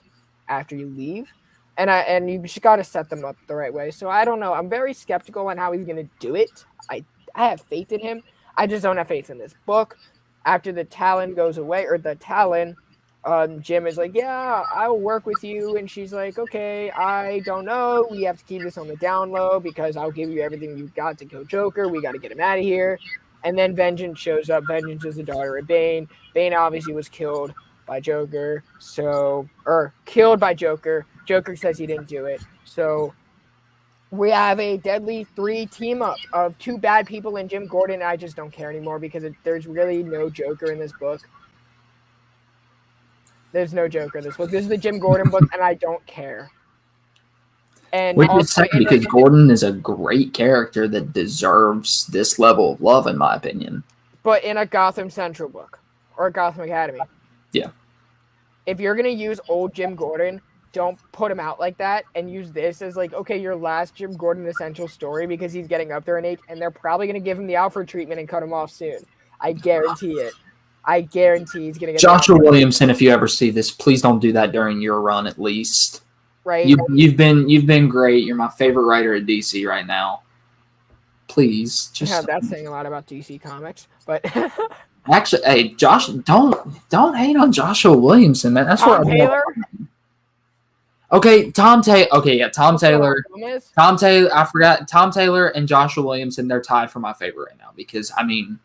Speaker 1: after you leave, and you just got to set them up the right way. So I don't know. I'm very skeptical on how he's going to do it. I have faith in him. I just don't have faith in this book. After the Talon goes away, or the Talon, Jim is like, yeah, I will work with you. And she's like, okay, I don't know. We have to keep this on the down low because I'll give you everything you've got to kill Joker. We got to get him out of here. And then Vengeance shows up. Vengeance is the daughter of Bane. Bane obviously was killed by Joker. Or killed by Joker. Joker says he didn't do it. So we have a deadly 3 team up of 2 bad people and Jim Gordon. I just don't care anymore because there's really no Joker in this book. There's no Joker in this book. This is the Jim Gordon book, and I don't care. And
Speaker 2: which is sad because Gordon is a great character that deserves this level of love, in my opinion.
Speaker 1: But in a Gotham Central book or a Gotham Academy.
Speaker 2: Yeah.
Speaker 1: If you're going to use old Jim Gordon, don't put him out like that and use this as like, okay, your last Jim Gordon essential story because he's getting up there in age, and they're probably going to give him the Alfred treatment and cut him off soon. I guarantee it. I guarantee he's going to get
Speaker 2: Joshua Williamson, if you ever see this, please don't do that during your run at least.
Speaker 1: Right?
Speaker 2: You've been great. You're my favorite writer at DC right now. Please, just
Speaker 1: that's saying a lot about DC Comics, but
Speaker 2: actually, hey, Josh, don't hate on Joshua Williamson, man. That's
Speaker 1: Tom Taylor.
Speaker 2: Okay, Tom Taylor. Okay, yeah, Tom Taylor. Tom Taylor. I forgot Tom Taylor and Joshua Williamson. They're tied for my favorite right now because I mean,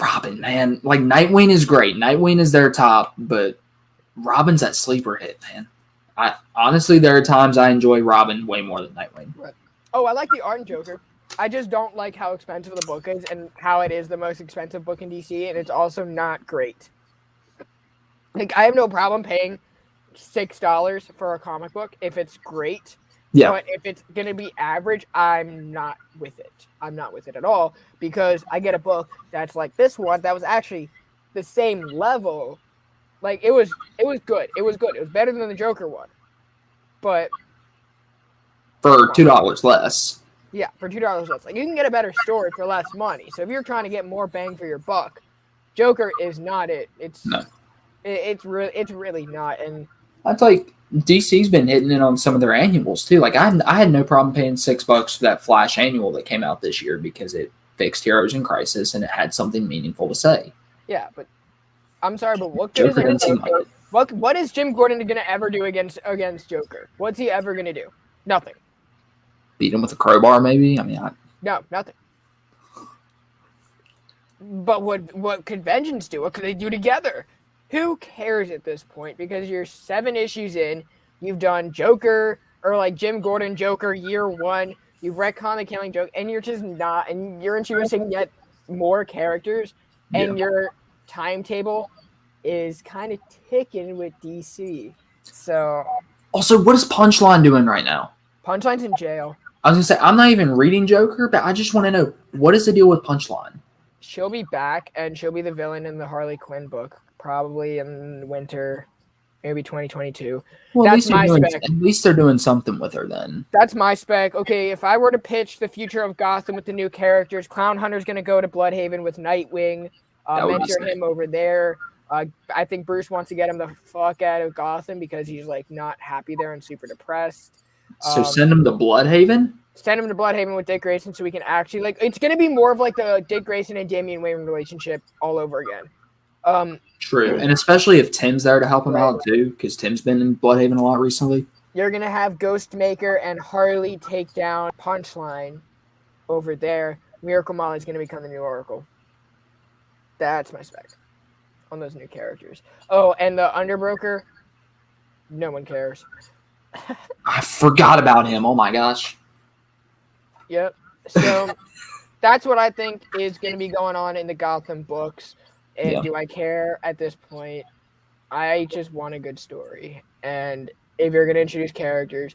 Speaker 2: Robin, man, like Nightwing is great. Nightwing is their top, but Robin's that sleeper hit, man. I honestly, there are times I enjoy Robin way more than Nightwing.
Speaker 1: Right. Oh, I like the art in Joker. I just don't like how expensive the book is and how it is the most expensive book in DC, and it's also not great. Like, I have no problem paying $6 for a comic book if it's great.
Speaker 2: Yeah.
Speaker 1: But if it's going to be average, I'm not with it. I'm not with it at all because I get a book that's like this one that was actually the same level. Like, it was good. It was good. It was better than the Joker one. But
Speaker 2: for $2 less.
Speaker 1: Yeah, for $2 less. Like, you can get a better story for less money. So if you're trying to get more bang for your buck, Joker is not it. It's really not. And
Speaker 2: that's like DC's been hitting it on some of their annuals too. Like I had no problem paying $6 for that Flash annual that came out this year because it fixed Heroes in Crisis and it had something meaningful to say.
Speaker 1: Yeah, but I'm sorry, but what good is it? What is Jim Gordon going to ever do against Joker? What's he ever going to do? Nothing.
Speaker 2: Beat him with a crowbar, maybe? I mean,
Speaker 1: no, nothing. But what could Vengeance do? What could they do together? Who cares at this point? Because you're 7 issues in, you've done Joker, or like Jim Gordon Joker year 1, you've retconned the Killing Joke, and you're just not, and you're introducing yet more characters, and your timetable is kind of ticking with DC. So.
Speaker 2: Also, what is Punchline doing right now?
Speaker 1: Punchline's in jail.
Speaker 2: I was going to say, I'm not even reading Joker, but I just want to know, what is the deal with Punchline?
Speaker 1: She'll be back, and she'll be the villain in the Harley Quinn book, probably in winter, maybe 2022.
Speaker 2: Well,
Speaker 1: that's my spec.
Speaker 2: At least they're doing something with her then.
Speaker 1: That's my spec. Okay, if I were to pitch the future of Gotham with the new characters, Clown Hunter's going to go to Bloodhaven with Nightwing, mentor him over there. I think Bruce wants to get him the fuck out of Gotham because he's like not happy there and super depressed.
Speaker 2: So send him to Bloodhaven?
Speaker 1: Send him to Bloodhaven with Dick Grayson so we can actually, like, it's going to be more of like the Dick Grayson and Damian Wayne relationship all over again.
Speaker 2: True. And especially if Tim's there to help him out too, because Tim's been in Bloodhaven a lot recently.
Speaker 1: You're going to have Ghostmaker and Harley take down Punchline over there. Miracle Molly's going to become the new Oracle. That's my spec on those new characters. Oh, and the Underbroker, No one cares.
Speaker 2: I forgot about him. Oh my gosh.
Speaker 1: Yep. So that's what I think is going to be going on in the Gotham books. And
Speaker 2: Yeah.
Speaker 1: do I care at this point? I just want a good story. And if you're going to introduce characters,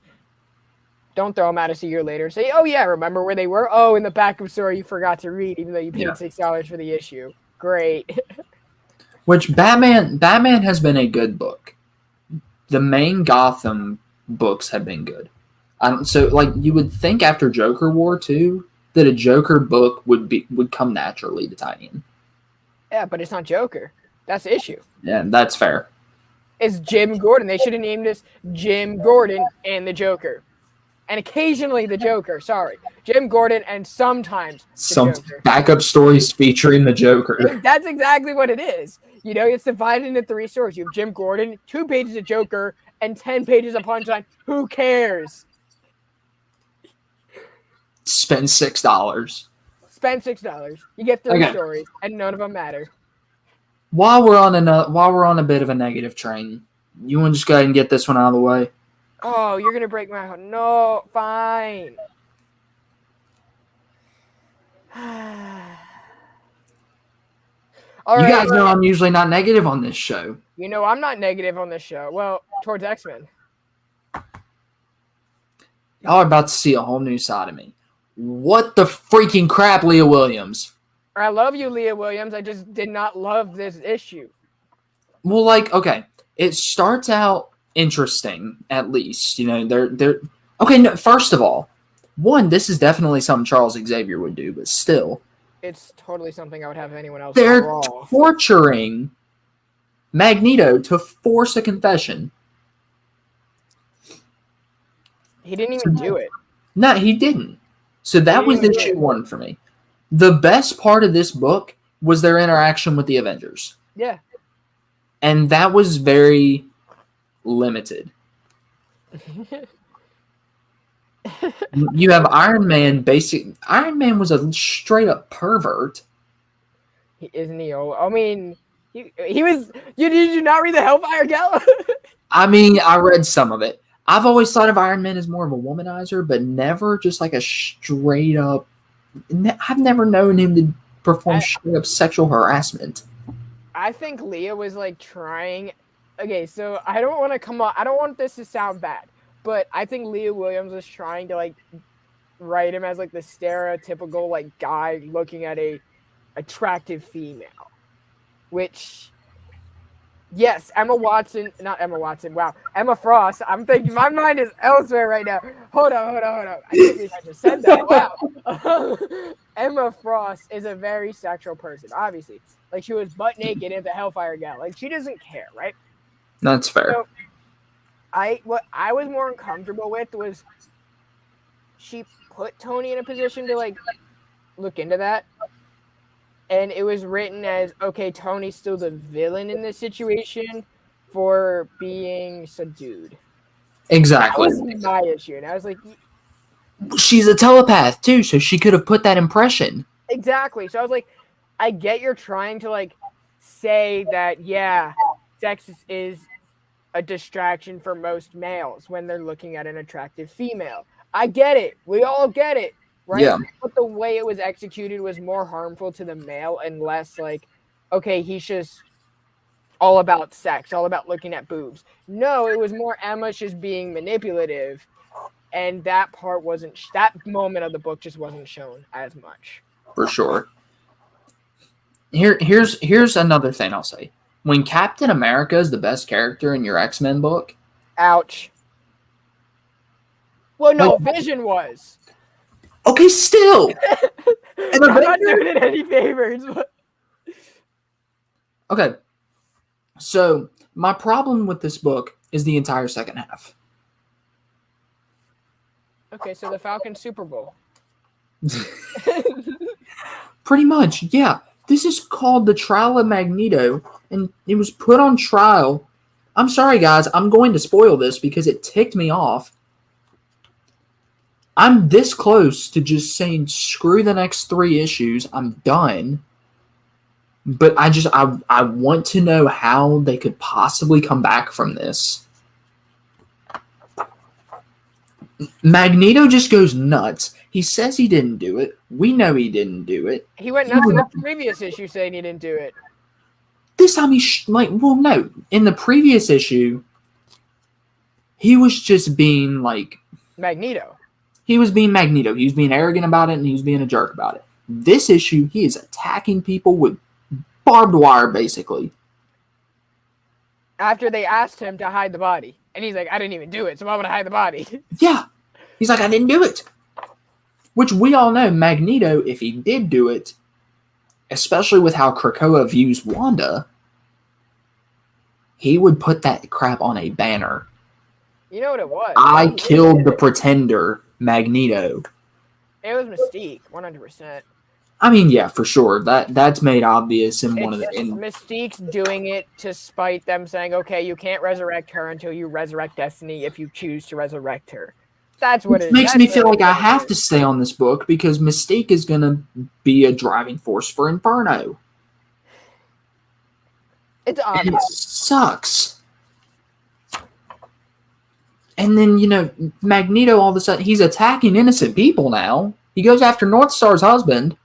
Speaker 1: don't throw them at us a year later and say, oh, yeah, remember where they were? Oh, in the back of the story you forgot to read, even though you paid $6 for the issue. Great.
Speaker 2: Which Batman has been a good book. The main Gotham books have been good. So like you would think after Joker War 2 that a Joker book would come naturally to Tynion.
Speaker 1: Yeah, but it's not Joker. That's the issue.
Speaker 2: Yeah, that's fair.
Speaker 1: It's Jim Gordon. They should have named this Jim Gordon and the Joker. And occasionally the Joker. Sorry. Jim Gordon and sometimes the Joker.
Speaker 2: Backup stories featuring the Joker.
Speaker 1: That's exactly what it is. You know, it's divided into 3 stories. You have Jim Gordon, 2 pages of Joker, and 10 pages of Punchline. Who cares?
Speaker 2: Spend $6.
Speaker 1: Spend $6. You get 3 stories, and none of them matter.
Speaker 2: While we're on a bit of a negative train, you want to just go ahead and get this one out of the way?
Speaker 1: Oh, you're gonna break my heart. No, fine.
Speaker 2: All right, you guys know I'm usually not negative on this show.
Speaker 1: You know I'm not negative on this show. Well, towards X-Men.
Speaker 2: Y'all are about to see a whole new side of me. What the freaking crap, Leah Williams?
Speaker 1: I love you, Leah Williams. I just did not love this issue.
Speaker 2: Well, like, okay, it starts out interesting, at least. You know, they're okay. No, first of all, this is definitely something Charles Xavier would do, but still,
Speaker 1: it's totally something I would have anyone else.
Speaker 2: They're torturing Magneto to force a confession.
Speaker 1: He didn't even do it.
Speaker 2: No, he didn't. So that was issue 1 for me. The best part of this book was their interaction with the Avengers.
Speaker 1: Yeah.
Speaker 2: And that was very limited. You have Iron Man. Iron Man was a straight up pervert.
Speaker 1: Isn't he? I mean, he was. Did you not read the Hellfire Gala?
Speaker 2: I mean, I read some of it. I've always thought of Iron Man as more of a womanizer, but never just like a straight up. I've never known him to perform straight up sexual harassment.
Speaker 1: I think Leah was like trying. Okay, so I don't want to come on. I don't want this to sound bad, but I think Leah Williams was trying to like write him as like the stereotypical like guy looking at a attractive female, which. Yes, Emma Frost. I'm thinking, my mind is elsewhere right now. Hold on. I can't believe I just said that. Wow. Emma Frost is a very sexual person, obviously. Like, she was butt naked at the Hellfire Gala. Like, she doesn't care, right?
Speaker 2: That's fair.
Speaker 1: So, what I was more uncomfortable with was she put Tony in a position to, like, look into that. And it was written as, okay, Tony's still the villain in this situation for being subdued.
Speaker 2: Exactly.
Speaker 1: That was my issue. And I was like...
Speaker 2: She's a telepath, too, so she could have put that impression.
Speaker 1: Exactly. So I was like, I get you're trying to, like, say that, yeah, sex is a distraction for most males when they're looking at an attractive female. I get it. We all get it. Right?
Speaker 2: Yeah.
Speaker 1: But the way it was executed was more harmful to the male and less like, okay, he's just all about sex, all about looking at boobs. No, it was more Emma just being manipulative, and that part wasn't. That moment of the book just wasn't shown as much.
Speaker 2: For sure. Here's another thing I'll say. When Captain America is the best character in your X-Men book,
Speaker 1: ouch. Well, no, Vision was.
Speaker 2: Okay, still.
Speaker 1: And I'm not doing it any favors. But...
Speaker 2: Okay. So, my problem with this book is the entire second half.
Speaker 1: Okay, so the Falcon Super Bowl.
Speaker 2: Pretty much, yeah. This is called The Trial of Magneto, and it was put on trial. I'm sorry, guys. I'm going to spoil this because it ticked me off. I'm this close to just saying, screw the next 3 issues. I'm done. But I want to know how they could possibly come back from this. Magneto just goes nuts. He says he didn't do it. We know he didn't do it.
Speaker 1: He went nuts in the previous issue saying he didn't do it.
Speaker 2: This time no. In the previous issue, he was just being like
Speaker 1: Magneto.
Speaker 2: He was being Magneto. He was being arrogant about it, and he was being a jerk about it. This issue, he is attacking people with barbed wire, basically.
Speaker 1: After they asked him to hide the body. And he's like, I didn't even do it, so why would I hide the body?
Speaker 2: Yeah. He's like, I didn't do it. Which we all know, Magneto, if he did do it, especially with how Krakoa views Wanda, he would put that crap on a banner.
Speaker 1: You know what it was?
Speaker 2: I killed the Pretender, Magneto.
Speaker 1: It was Mystique, 100%.
Speaker 2: I mean, yeah, for sure. That's made obvious in one of the.
Speaker 1: Mystique's doing it to spite them, saying, "Okay, you can't resurrect her until you resurrect Destiny if you choose to resurrect her." That's what it
Speaker 2: makes me feel like I have to stay on this book because Mystique is going to be a driving force for Inferno.
Speaker 1: It's obvious.
Speaker 2: It sucks. And then, Magneto, all of a sudden, he's attacking innocent people now. He goes after Northstar's husband.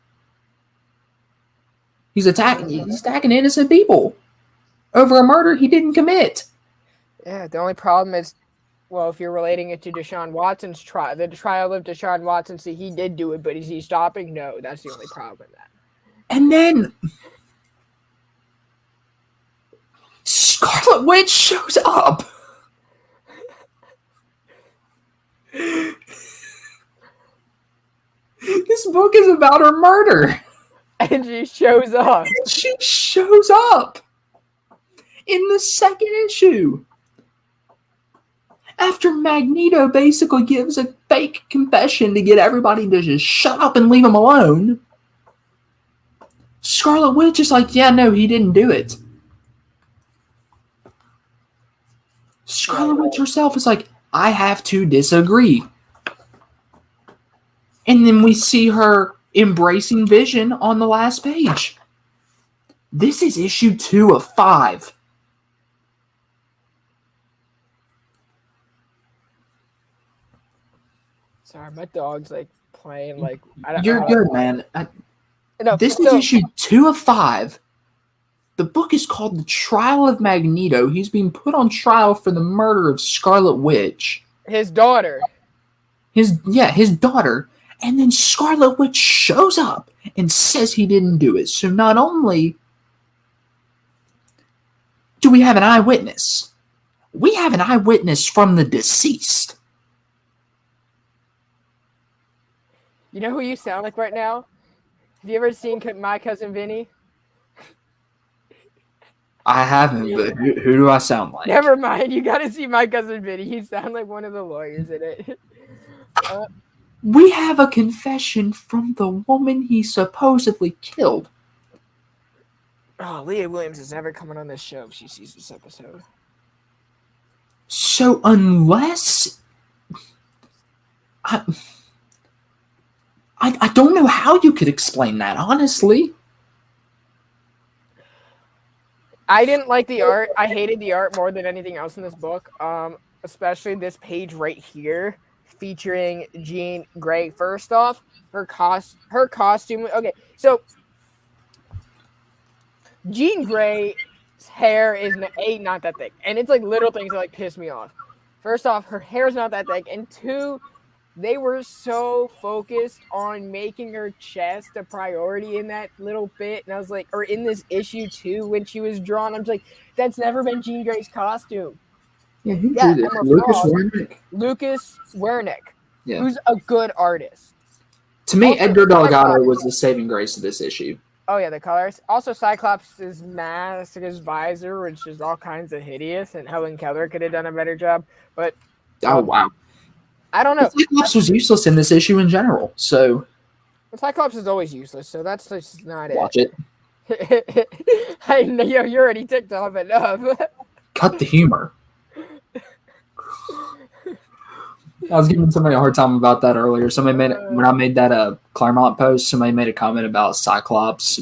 Speaker 2: He's attacking innocent people over a murder he didn't commit.
Speaker 1: Yeah, the only problem is, well, if you're relating it to Deshaun Watson's trial, the trial of Deshaun Watson, see, he did do it, but is he stopping? No, that's the only problem with that.
Speaker 2: And then Scarlet Witch shows up. This book is about her murder.
Speaker 1: And she shows up.
Speaker 2: She shows up in the second issue. After Magneto basically gives a fake confession to get everybody to just shut up and leave him alone, Scarlet Witch is like, yeah, no, he didn't do it. Scarlet Witch herself is like, I have to disagree. And then we see her embracing Vision on the last page. This is issue 2 of 5.
Speaker 1: Sorry, my dog's like playing like.
Speaker 2: You're good, man. This is issue 2 of 5. The book is called The Trial of Magneto. He's being put on trial for the murder of Scarlet Witch.
Speaker 1: His daughter.
Speaker 2: His daughter. And then Scarlet Witch shows up and says he didn't do it. So not only do we have an eyewitness, we have an eyewitness from the deceased.
Speaker 1: You know who you sound like right now? Have you ever seen My Cousin Vinny?
Speaker 2: I haven't, but who do I sound like?
Speaker 1: Never mind. You got to see My Cousin Vinny. You sound like one of the lawyers in it.
Speaker 2: We have a confession from the woman he supposedly killed.
Speaker 1: Oh, Leah Williams is never coming on this show if she sees this episode.
Speaker 2: So unless... I don't know how you could explain that, honestly.
Speaker 1: I didn't like the art. I hated the art more than anything else in this book. Especially this page right here, featuring Jean Grey. First off, her costume. Okay, so Jean Grey's hair is not that thick, and it's like little things that like piss me off. First off, her hair's not that thick, and two, they were so focused on making her chest a priority in that little bit. And I was like, or in this issue too, when she was drawn, I'm just like, that's never been Jean Grey's costume.
Speaker 2: Yeah, who drew this? Lucas Wernick?
Speaker 1: Lucas Wernick,
Speaker 2: yeah,
Speaker 1: who's a good artist.
Speaker 2: To me, also, Edgar Delgado was the saving grace of this issue.
Speaker 1: Oh, yeah, the colors. Also, Cyclops' mask, his visor, which is all kinds of hideous, and Helen Keller could have done a better job. But
Speaker 2: oh, wow.
Speaker 1: I don't know.
Speaker 2: Cyclops was useless in this issue in general, so...
Speaker 1: Cyclops is always useless, so that's just not it.
Speaker 2: Watch it.
Speaker 1: I know, you're already ticked off enough.
Speaker 2: Cut the humor. I was giving somebody a hard time about that earlier. Somebody made when I made that Claremont post, somebody made a comment about Cyclops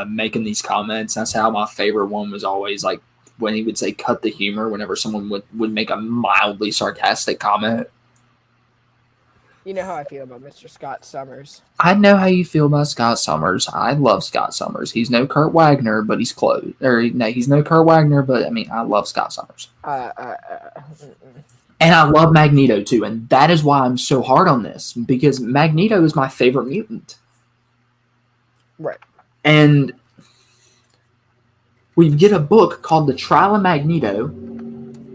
Speaker 2: making these comments. That's how my favorite one was always like when he would say cut the humor whenever someone would make a mildly sarcastic comment.
Speaker 1: You know how I feel about Mr. Scott Summers.
Speaker 2: I know how you feel about Scott Summers. I love Scott Summers. He's no Kurt Wagner, but he's close. Or no, he's no Kurt Wagner, but I mean, I love Scott Summers. And I love Magneto too, and that is why I'm so hard on this, because Magneto is my favorite mutant.
Speaker 1: Right.
Speaker 2: And we get a book called The Trial of Magneto.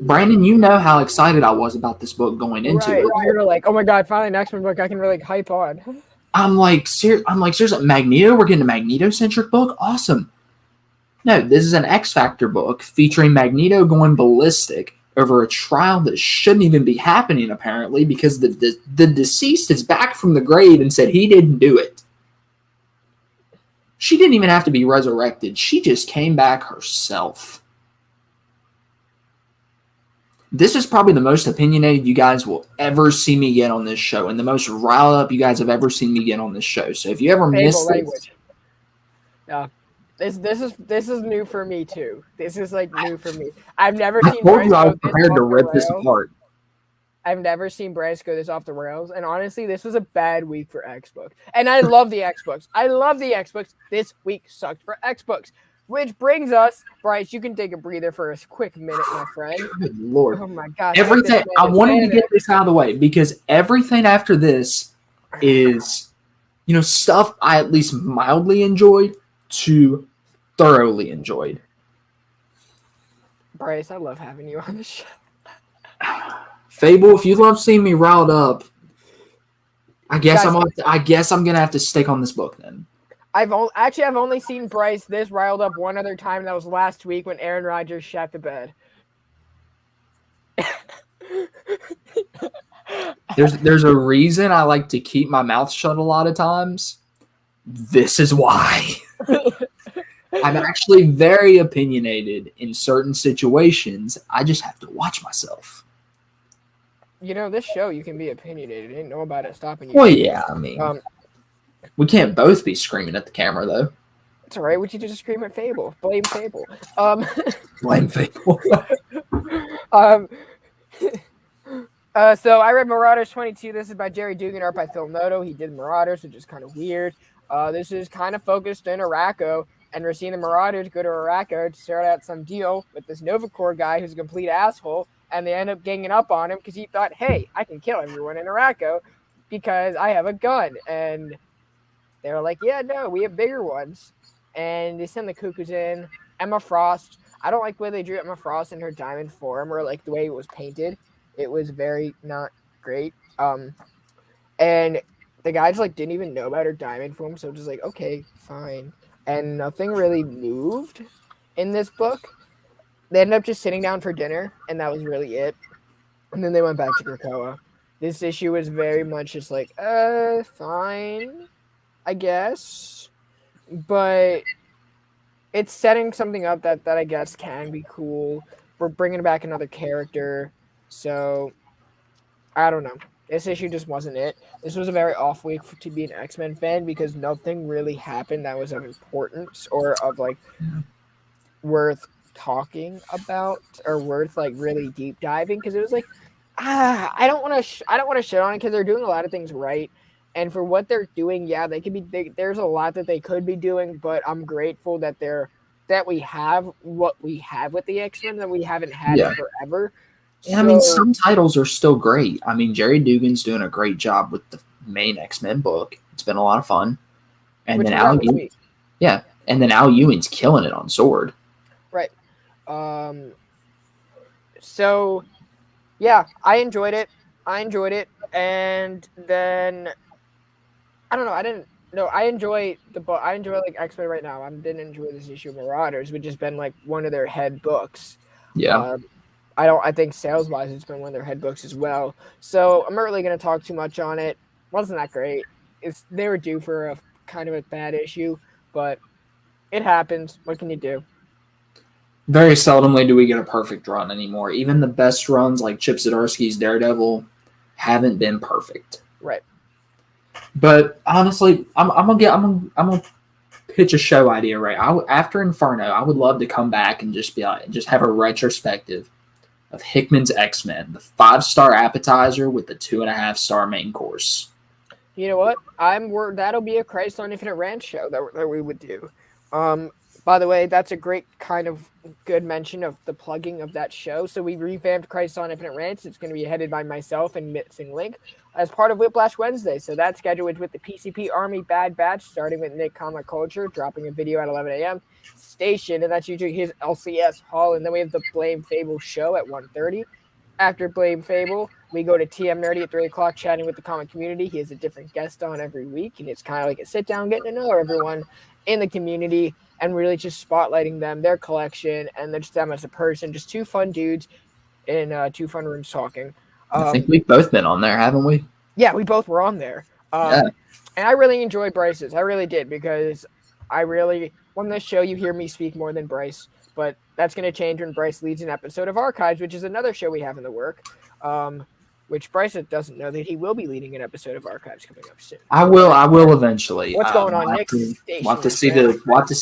Speaker 2: Brandon, you know how excited I was about this book going into it.
Speaker 1: You're like, oh my god, finally an X-Men book I can really hype on.
Speaker 2: I'm like, seriously, Magneto? We're getting a Magneto-centric book? Awesome. No, this is an X Factor book featuring Magneto going ballistic over a trial that shouldn't even be happening, apparently, because the deceased is back from the grave and said he didn't do it. She didn't even have to be resurrected. She just came back herself. This is probably the most opinionated you guys will ever see me get on this show, and the most riled up you guys have ever seen me get on this show. So if you ever miss this,
Speaker 1: yeah, this is new for me too. This is like new for me. I've never seen.
Speaker 2: I told you I was prepared to rip this apart.
Speaker 1: I've never seen Bryce go this off the rails, and honestly, this was a bad week for X books. And I love the X books. I love the X books. This week sucked for X books. Which brings us, Bryce, you can take a breather for a quick minute, my friend.
Speaker 2: Good Lord.
Speaker 1: Oh, my God.
Speaker 2: Everything, I wanted to get this out of the way because everything after this is, stuff I at least mildly enjoyed to thoroughly enjoyed.
Speaker 1: Bryce, I love having you on the show.
Speaker 2: Fable, if you love seeing me riled up, I guess I'm going to have to stick on this book then.
Speaker 1: I've only seen Bryce this riled up one other time. That was last week when Aaron Rodgers shat the bed.
Speaker 2: There's a reason I like to keep my mouth shut a lot of times. This is why. I'm actually very opinionated in certain situations. I just have to watch myself.
Speaker 1: This show, you can be opinionated. I didn't know about it stopping you.
Speaker 2: Well, yeah, I mean... we can't both be screaming at the camera, though.
Speaker 1: It's all right. Would you just scream at Fable? Blame Fable.
Speaker 2: Blame Fable.
Speaker 1: So I read Marauders 22. This is by Jerry Dugan, art by Phil Noto. He did Marauders, which is kind of weird. This is kind of focused in Arakko, and we're seeing the Marauders go to Arakko to start out some deal with this Nova Corps guy who's a complete asshole, and they end up ganging up on him because he thought, hey, I can kill everyone in Arakko because I have a gun, and... they were like, yeah, no, we have bigger ones. And they send the Cuckoos in. Emma Frost. I don't like the way they drew Emma Frost in her diamond form or like the way it was painted. It was very not great. And the guys didn't even know about her diamond form. So just like, okay, fine. And nothing really moved in this book. They ended up just sitting down for dinner. And that was really it. And then they went back to Krakoa. This issue was very much just like, fine. I guess, but it's setting something up that I guess can be cool. We're bringing back another character, so I don't know. This issue just wasn't it. This was a very off week to be an X-Men fan because nothing really happened that was of importance or of worth talking about or worth really deep diving because it was I don't want to shit on it because they're doing a lot of things right. And for what they're doing, yeah, there's a lot that they could be doing, but I'm grateful that we have what we have with the X-Men that we haven't had in forever.
Speaker 2: Yeah, I mean, some titles are still great. I mean, Jerry Dugan's doing a great job with the main X-Men book. It's been a lot of fun. And then Al Ewing's killing it on Sword. Right.
Speaker 1: So, yeah, I enjoyed it. And then... I don't know. I enjoy the book. I enjoy X-Men right now. I didn't enjoy this issue of Marauders, which has been one of their head books.
Speaker 2: Yeah.
Speaker 1: I think sales-wise, it's been one of their head books as well. So I'm not really going to talk too much on it. Wasn't that great. They were due for a kind of a bad issue, but it happens. What can you do?
Speaker 2: Very seldomly do we get a perfect run anymore. Even the best runs like Chip Zdarsky's Daredevil haven't been perfect.
Speaker 1: Right.
Speaker 2: But honestly, I'm gonna pitch a show idea, right? After Inferno, I would love to come back and just have a retrospective of Hickman's X-Men, the 5-star appetizer with the 2.5-star main course.
Speaker 1: You know what? That'll be a Christ on Infinite Ranch show that we would do. By the way, that's a great kind of good mention of the plugging of that show. So we revamped Christ on Infinite Ranch. It's going to be headed by myself and Missing Link as part of Whiplash Wednesday. So that schedule is with the PCP Army Bad Batch, starting with Nick Comic Culture, dropping a video at 11 a.m. Station, and that's usually his LCS Hall. And then we have the Blame Fable show at 1:30. After Blame Fable, we go to TM Nerdy at 3 o'clock, chatting with the comic community. He has a different guest on every week, and it's kind of like a sit-down, getting to know everyone in the community and really just spotlighting them, their collection, and just them as a person. Just two fun dudes in two fun rooms talking.
Speaker 2: I think we've both been on there, haven't we?
Speaker 1: Yeah, we both were on there. And I really enjoyed Bryce's. I really did, because on this show, you hear me speak more than Bryce, but that's going to change when Bryce leads an episode of Archives, which is another show we have in the work, which Bryce doesn't know that he will be leading an episode of Archives coming up soon.
Speaker 2: I will eventually.
Speaker 1: What's going on next?
Speaker 2: We'll have to see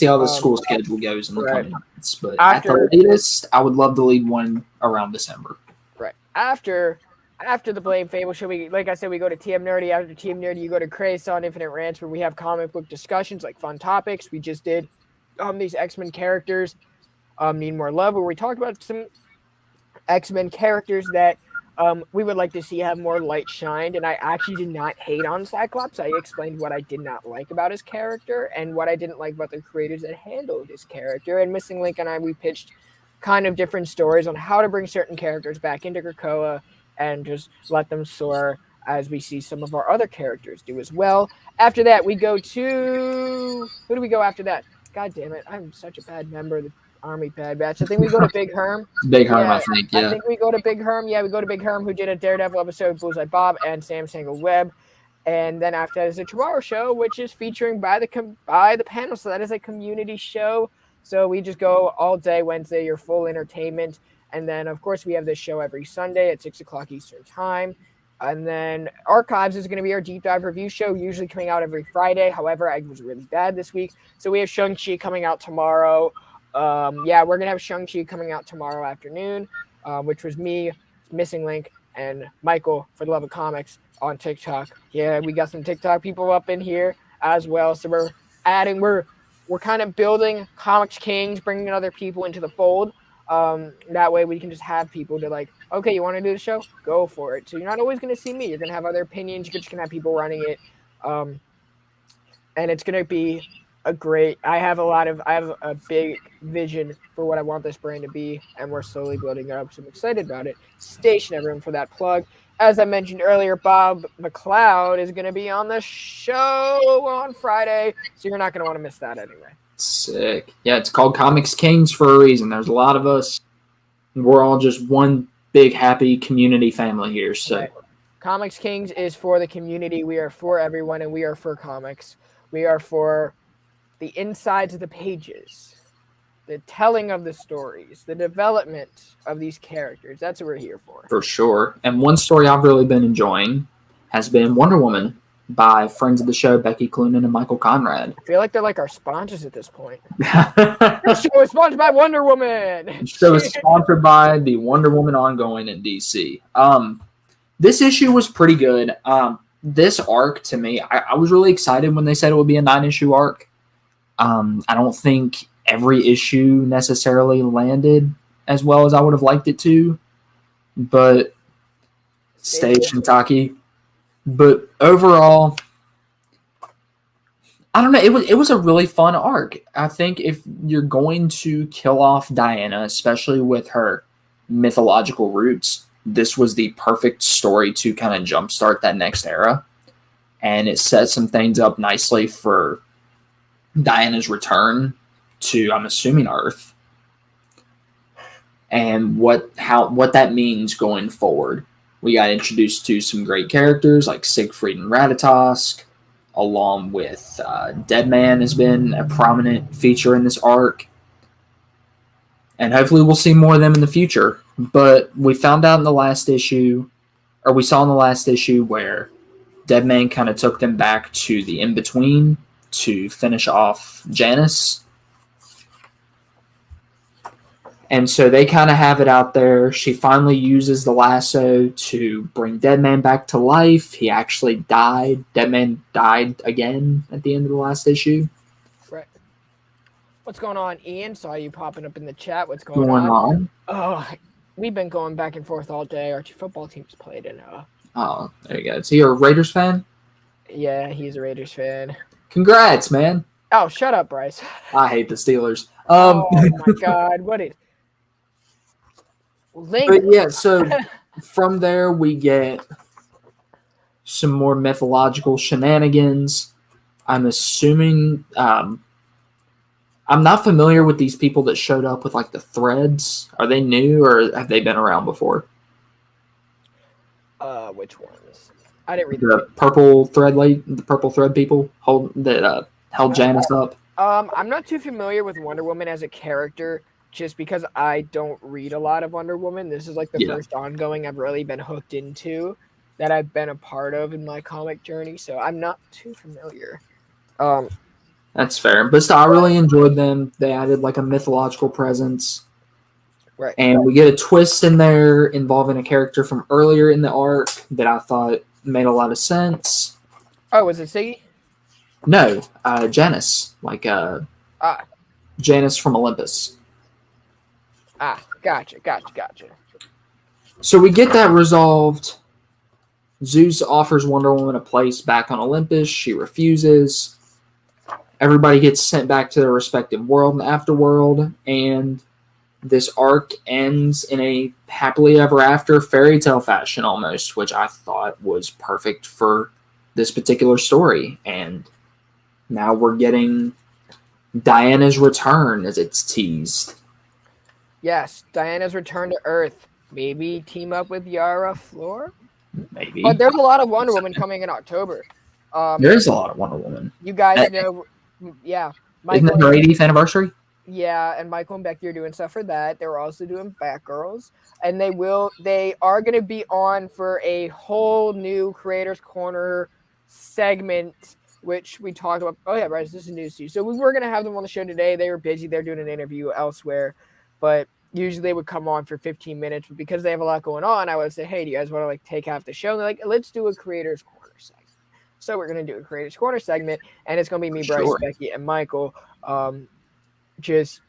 Speaker 2: how the school schedule goes in the coming months. But at the latest, I would love to lead one around December.
Speaker 1: Right. After the Blame Fable show, like I said, we go to TM Nerdy. After TM Nerdy, you go to Craze on Infinite Ranch, where we have comic book discussions, like fun topics. We just did these X-Men characters need more love, where we talked about some X-Men characters that we would like to see have more light shined. And I actually did not hate on Cyclops. I explained what I did not like about his character and what I didn't like about the creators that handled his character. And Missing Link and we pitched kind of different stories on how to bring certain characters back into Krakoa and just let them soar, as we see some of our other characters do as well. After that, we go to... Who do we go after that? God damn it. I'm such a bad member of the Army Bad Batch. I think we go to Big Herm.
Speaker 2: I think, yeah.
Speaker 1: I think we go to Big Herm. Yeah, we go to Big Herm, who did a Daredevil episode, Bullseye Bob, and Sam Tangle Web. And then after that is a Tomorrow show, which is featuring by the panel. So that is a community show. So we just go all day Wednesday, your full entertainment. And then, of course, we have this show every Sunday at 6 o'clock Eastern Time. And then Archives is going to be our deep dive review show, usually coming out every Friday. However, I was really bad this week. So we have Shang-Chi coming out tomorrow. We're going to have Shang-Chi coming out tomorrow afternoon, which was me, Missing Link, and Michael for the Love of Comics on TikTok. Yeah, we got some TikTok people up in here as well. So we're kind of building ComixKings, bringing other people into the fold. That way we can just have people to like, okay, you want to do the show? Go for it. So you're not always going to see me. You're going to have other opinions. You're just going to have people running it. And it's going to be I have a big vision for what I want this brand to be, and we're slowly building it up. So I'm excited about it. Station everyone for that plug. As I mentioned earlier, Bob McLeod is going to be on the show on Friday, so you're not going to want to miss that anyway.
Speaker 2: Sick. Yeah, it's called ComixKings for a reason. There's a lot of us. We're all just one big, happy community family here. So,
Speaker 1: right. ComixKings is for the community. We are for everyone, and we are for comics. We are for the insides of the pages, the telling of the stories, the development of these characters. That's what we're here for.
Speaker 2: For sure. And one story I've really been enjoying has been Wonder Woman by friends of the show, Becky Cloonan and Michael Conrad.
Speaker 1: I feel like they're like our sponsors at this point. This show is sponsored by Wonder Woman.
Speaker 2: The show is sponsored by the Wonder Woman ongoing in DC. This issue was pretty good. This arc, to me, I was really excited when they said it would be a 9-issue arc. I don't think every issue necessarily landed as well as I would have liked it to, but Shinitaki. But overall, I don't know. It was a really fun arc. I think if you're going to kill off Diana, especially with her mythological roots, this was the perfect story to kind of jumpstart that next era. And it set some things up nicely for Diana's return to, I'm assuming, Earth. And what that means going forward. We got introduced to some great characters like Siegfried and Ratatosk, along with Deadman has been a prominent feature in this arc. And hopefully we'll see more of them in the future. But we found out in the last issue, or we saw in the last issue where Deadman kind of took them back to the in-between to finish off Janus. And so they kind of have it out there. She finally uses the lasso to bring Deadman back to life. He actually died. Deadman died again at the end of the last issue.
Speaker 1: Right. What's going on, Ian? Saw you popping up in the chat. What's
Speaker 2: Going on?
Speaker 1: Oh, we've been going back and forth all day. Our football team's played in.
Speaker 2: Oh, there you go. So you're a Raiders fan?
Speaker 1: Yeah, he's a Raiders fan.
Speaker 2: Congrats, man.
Speaker 1: Oh, shut up, Bryce.
Speaker 2: I hate the Steelers.
Speaker 1: Oh my God, what is? Link.
Speaker 2: But yeah, so from there we get some more mythological shenanigans. I'm assuming I'm not familiar with these people that showed up with like the threads. Are they new or have they been around before?
Speaker 1: Which ones? I didn't read
Speaker 2: the purple thread people held Janice up.
Speaker 1: I'm not too familiar with Wonder Woman as a character, just because I don't read a lot of Wonder Woman. This is like the first ongoing I've really been hooked into that I've been a part of in my comic journey, so I'm not too familiar.
Speaker 2: That's fair, but still, I really enjoyed them. They added like a mythological presence,
Speaker 1: right?
Speaker 2: And we get a twist in there involving a character from earlier in the arc that I thought made a lot of sense.
Speaker 1: Oh, was it Siggy?
Speaker 2: No, Janice, like Janice from Olympus.
Speaker 1: Gotcha.
Speaker 2: So we get that resolved. Zeus offers Wonder Woman a place back on Olympus. She refuses. Everybody gets sent back to their respective world and afterworld, and this arc ends in a happily ever after fairy tale fashion almost, which I thought was perfect for this particular story. And now we're getting Diana's return, as it's teased.
Speaker 1: Yes, Diana's return to Earth. Maybe team up with Yara Flor?
Speaker 2: Maybe.
Speaker 1: But there's a lot of Wonder Woman coming in October.
Speaker 2: There is a lot of Wonder Woman.
Speaker 1: You guys know, yeah.
Speaker 2: Isn't it her 80th anniversary?
Speaker 1: Yeah, and Michael and Becky are doing stuff for that. They're also doing Batgirls. And they are going to be on for a whole new Creators Corner segment, which we talked about. Oh, yeah, Bryce, this is news to you. So we were going to have them on the show today. They were busy. They're doing an interview elsewhere. But usually they would come on for 15 minutes. But because they have a lot going on, I would say, hey, do you guys want to like take half the show? And they're like, let's do a Creators Corner segment. So we're going to do a Creators Corner segment. And it's going to be me, Bryce, Becky, and Michael. It's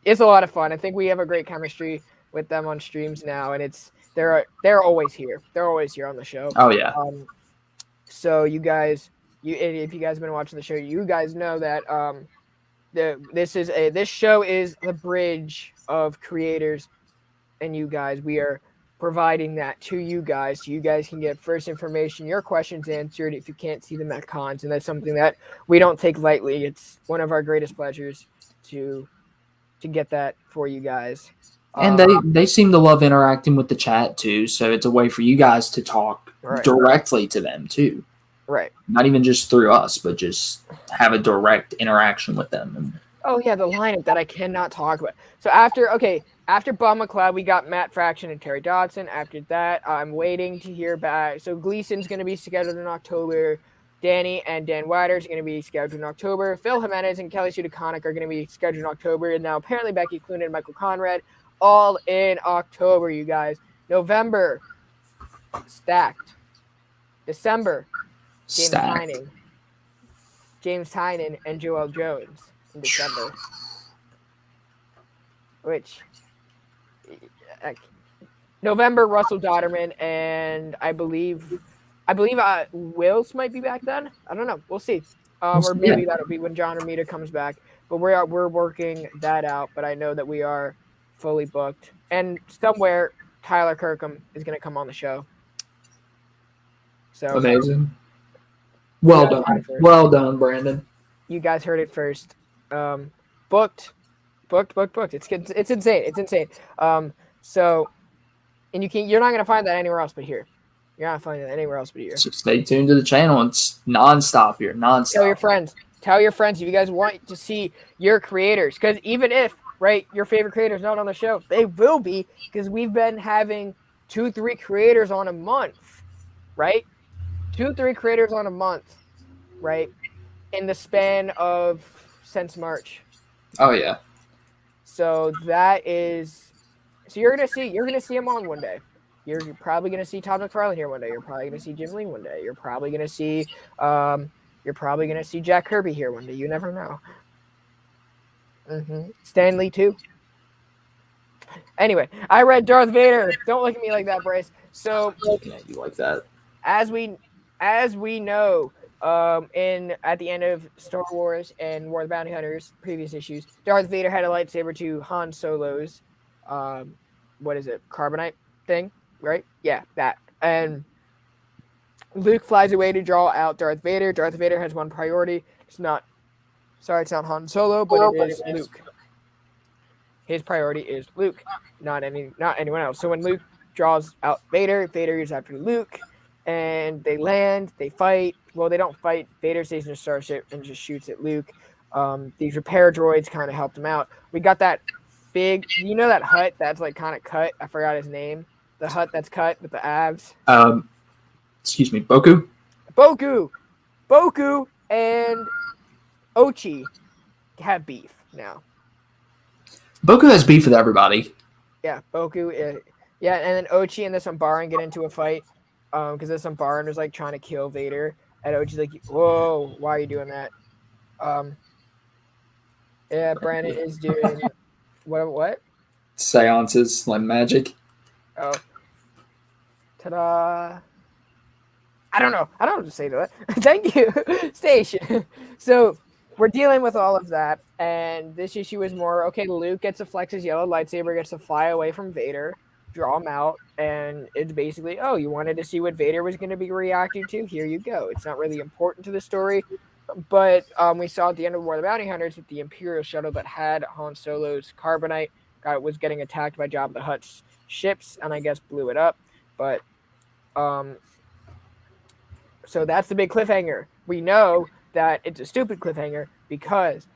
Speaker 1: a lot of fun. I think we have a great chemistry with them on streams now, and they're always here. They're always here on the show.
Speaker 2: Oh yeah.
Speaker 1: So you guys, if you guys have been watching the show, you guys know that this show is the bridge of creators and you guys. We are providing that to you guys, so you guys can get first information, your questions answered if you can't see them at cons, and that's something that we don't take lightly. It's one of our greatest pleasures to get that for you guys.
Speaker 2: And they seem to love interacting with the chat too, so it's a way for you guys to talk directly to them too.
Speaker 1: Right.
Speaker 2: Not even just through us, but just have a direct interaction with them.
Speaker 1: Oh yeah, the lineup that I cannot talk about. So after Bob McLeod, we got Matt Fraction and Terry Dodson. After that, I'm waiting to hear back. So Gleason's going to be scheduled in October. Danny and Dan Wider is going to be scheduled in October. Phil Jimenez and Kelly Sudaconic are going to be scheduled in October. And now apparently Becky Cloonan and Michael Conrad, all in October, you guys. November, stacked. December, James Tynan and Joel Jones in December. Which, November, Russell Dodderman, and I believe Wills might be back then. I don't know. We'll see. Or maybe that'll be when John Romita comes back. But we're working that out. But I know that we are fully booked. And somewhere Tyler Kirkham is going to come on the show. So
Speaker 2: amazing. Well done, Brandon.
Speaker 1: You guys heard it first. Booked. It's insane. It's insane. So, and you're not going to find that anywhere else but here. You're not finding that anywhere else but here.
Speaker 2: So stay tuned to the channel. It's nonstop here. Nonstop.
Speaker 1: Tell your friends if you guys want to see your creators. Because even if, your favorite creator is not on the show, they will be, because we've been having 2-3 creators on a month, right? 2-3 creators on a month, right? In the span of since March.
Speaker 2: Oh, yeah.
Speaker 1: So that is. So you're gonna see him on one day. You're probably gonna see Todd McFarlane here one day. You're probably gonna see Jim Lee one day. You're probably gonna see Jack Kirby here one day. You never know. Stan Lee too. Anyway, I read Darth Vader. Don't look at me like that, Bryce. So
Speaker 2: looking at you like that.
Speaker 1: As we know, at the end of Star Wars and War of the Bounty Hunters previous issues, Darth Vader had a lightsaber to Han Solo's what is it, carbonite thing, right? Yeah, that. And Luke flies away to draw out Darth Vader. Darth Vader has one priority. It's not Han Solo, but it is Luke. His priority is Luke, not anyone else. So when Luke draws out Vader, Vader is after Luke, and they land, they fight. Well, they don't fight. Vader stays in a starship and just shoots at Luke. These repair droids kind of helped him out. We got that big, that hut that's like kind of cut. I forgot his name. The hut that's cut with the abs.
Speaker 2: Excuse me, Boku
Speaker 1: and Ochi have beef now.
Speaker 2: Boku has beef with everybody.
Speaker 1: Yeah, Boku. And then Ochi and this Umbaran get into a fight because this Umbaran was like trying to kill Vader, and Ochi's like, "Whoa, why are you doing that?" Yeah, Brandon is doing what?
Speaker 2: Seances, like magic.
Speaker 1: Oh, ta-da! I don't know what to say to that. Thank you, Station. So we're dealing with all of that, and this issue is more, okay, Luke gets to flex his yellow lightsaber, gets to fly away from Vader, draw him out, and it's basically, oh, you wanted to see what Vader was going to be reacting to? Here you go. It's not really important to the story, but we saw at the end of War of the Bounty Hunters that the Imperial shuttle that had Han Solo's carbonite was getting attacked by Jabba the Hutt's ships, and I guess blew it up, but so that's the big cliffhanger. We know that it's a stupid cliffhanger because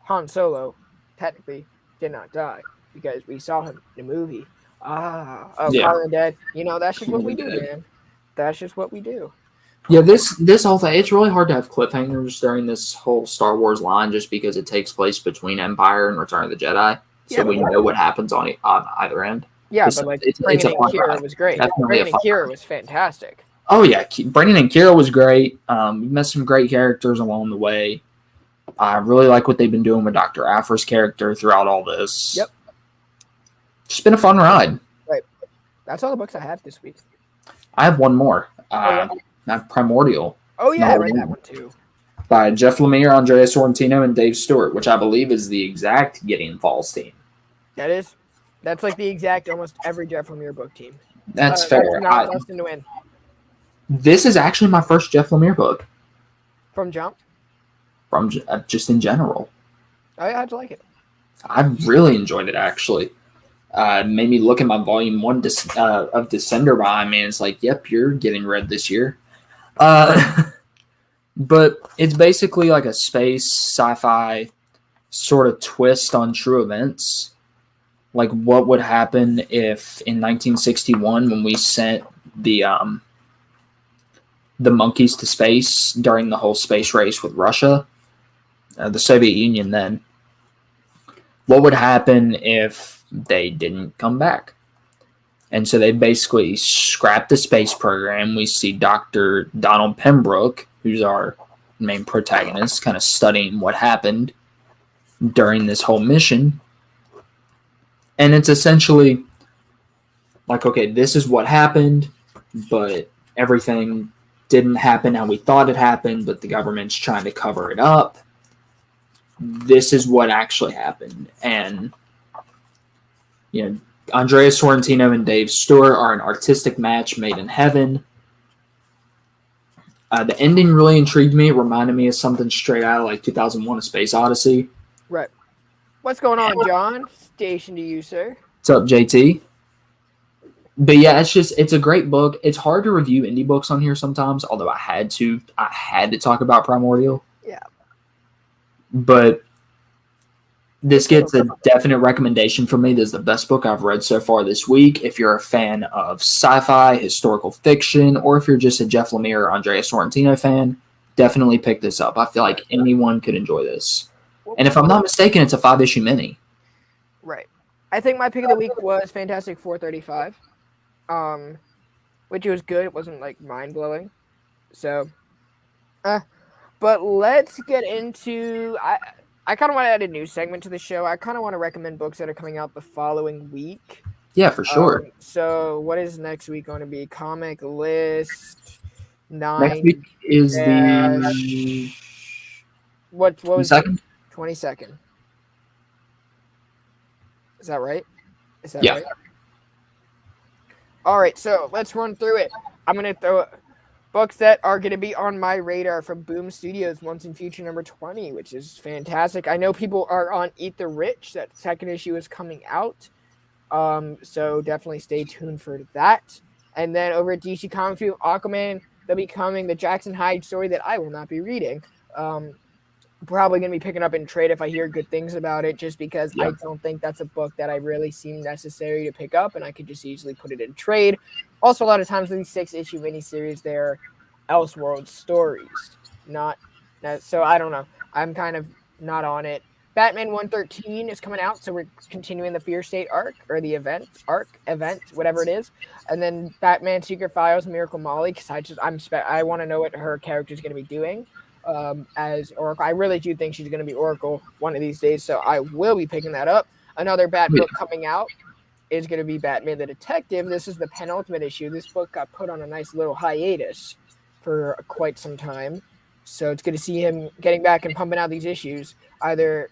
Speaker 1: Han Solo technically did not die because we saw him in the movie. Colin dead. That's just what we do, man. That's just what we do.
Speaker 2: Yeah, this whole thing, it's really hard to have cliffhangers during this whole Star Wars line just because it takes place between Empire and Return of the Jedi. So we know what happens on either end.
Speaker 1: Yeah, but like bringing in Kira was great. Bringing in Kira was fantastic.
Speaker 2: Oh, yeah. Brendan and Kira was great. We met some great characters along the way. I really like what they've been doing with Dr. Aphra's character throughout all this.
Speaker 1: Yep.
Speaker 2: Just been a fun ride.
Speaker 1: Right. That's all the books I have this week.
Speaker 2: I have one more. Primordial.
Speaker 1: Oh, yeah, I read that one too.
Speaker 2: By Jeff Lemire, Andrea Sorrentino, and Dave Stewart, which I believe is the exact Gideon Falls team.
Speaker 1: That is. That's like the exact almost every Jeff Lemire book team.
Speaker 2: That's fair.
Speaker 1: That's not Dustin to win.
Speaker 2: This is actually my first Jeff Lemire book.
Speaker 1: From Jump?
Speaker 2: From just in general.
Speaker 1: Oh, yeah, how'd you like it?
Speaker 2: I really enjoyed it, actually. It made me look at my volume 1 of Descender behind me, and it's like, yep, you're getting read this year. But it's basically like a space sci-fi sort of twist on true events. Like what would happen if in 1961 when we sent the monkeys to space during the whole space race with Russia, the Soviet Union then, what would happen if they didn't come back? And so they basically scrapped the space program. We see Dr. Donald Pembroke, who's our main protagonist, kind of studying what happened during this whole mission. And it's essentially like, okay, this is what happened, but everything didn't happen how we thought it happened, but the government's trying to cover it up. This is what actually happened. And, Andrea Sorrentino and Dave Stewart are an artistic match made in heaven. The ending really intrigued me. It reminded me of something straight out of like 2001: A Space Odyssey.
Speaker 1: Right. What's going on, John? Station to you, sir.
Speaker 2: What's up, JT? But yeah, it's a great book. It's hard to review indie books on here sometimes, although I had to talk about Primordial.
Speaker 1: Yeah.
Speaker 2: But this gets a definite recommendation from me. This is the best book I've read so far this week. If you're a fan of sci-fi, historical fiction, or if you're just a Jeff Lemire or Andrea Sorrentino fan, definitely pick this up. I feel like anyone could enjoy this. And if I'm not mistaken, it's a 5-issue mini.
Speaker 1: Right. I think my pick of the week was Fantastic 435, which was good. It wasn't like mind blowing. So, but let's get into. I kind of want to add a new segment to the show. I kind of want to recommend books that are coming out the following week.
Speaker 2: Yeah, for sure.
Speaker 1: So what is next week going to be? Comic list
Speaker 2: Next
Speaker 1: 9
Speaker 2: week is the
Speaker 1: what was it?
Speaker 2: second.
Speaker 1: 22nd. Is that right? Is that
Speaker 2: Yeah.
Speaker 1: right? All right, so let's run through it. I'm going to throw books that are going to be on my radar from Boom Studios, Once and Future number 20, which is fantastic. I know people are on Eat the Rich. That second issue is coming out. So definitely stay tuned for that. And then over at DC Comics, we have Aquaman. They'll be coming, the Jackson Hyde story that I will not be reading. Probably going to be picking up in trade if I hear good things about it, just because I don't think that's a book that I really seem necessary to pick up, and I could just easily put it in trade. Also, a lot of times with these 6-issue miniseries, they're Elseworld stories. So I don't know. I'm kind of not on it. Batman 113 is coming out, so we're continuing the Fear State arc, or the event, whatever it is. And then Batman Secret Files, Miracle Molly, because I want to know what her character is going to be doing. As Oracle. I really do think she's going to be Oracle one of these days, so I will be picking that up. Another Bat book coming out is going to be Batman the Detective. This is the penultimate issue. This book got put on a nice little hiatus for quite some time, so it's good to see him getting back and pumping out these issues. Either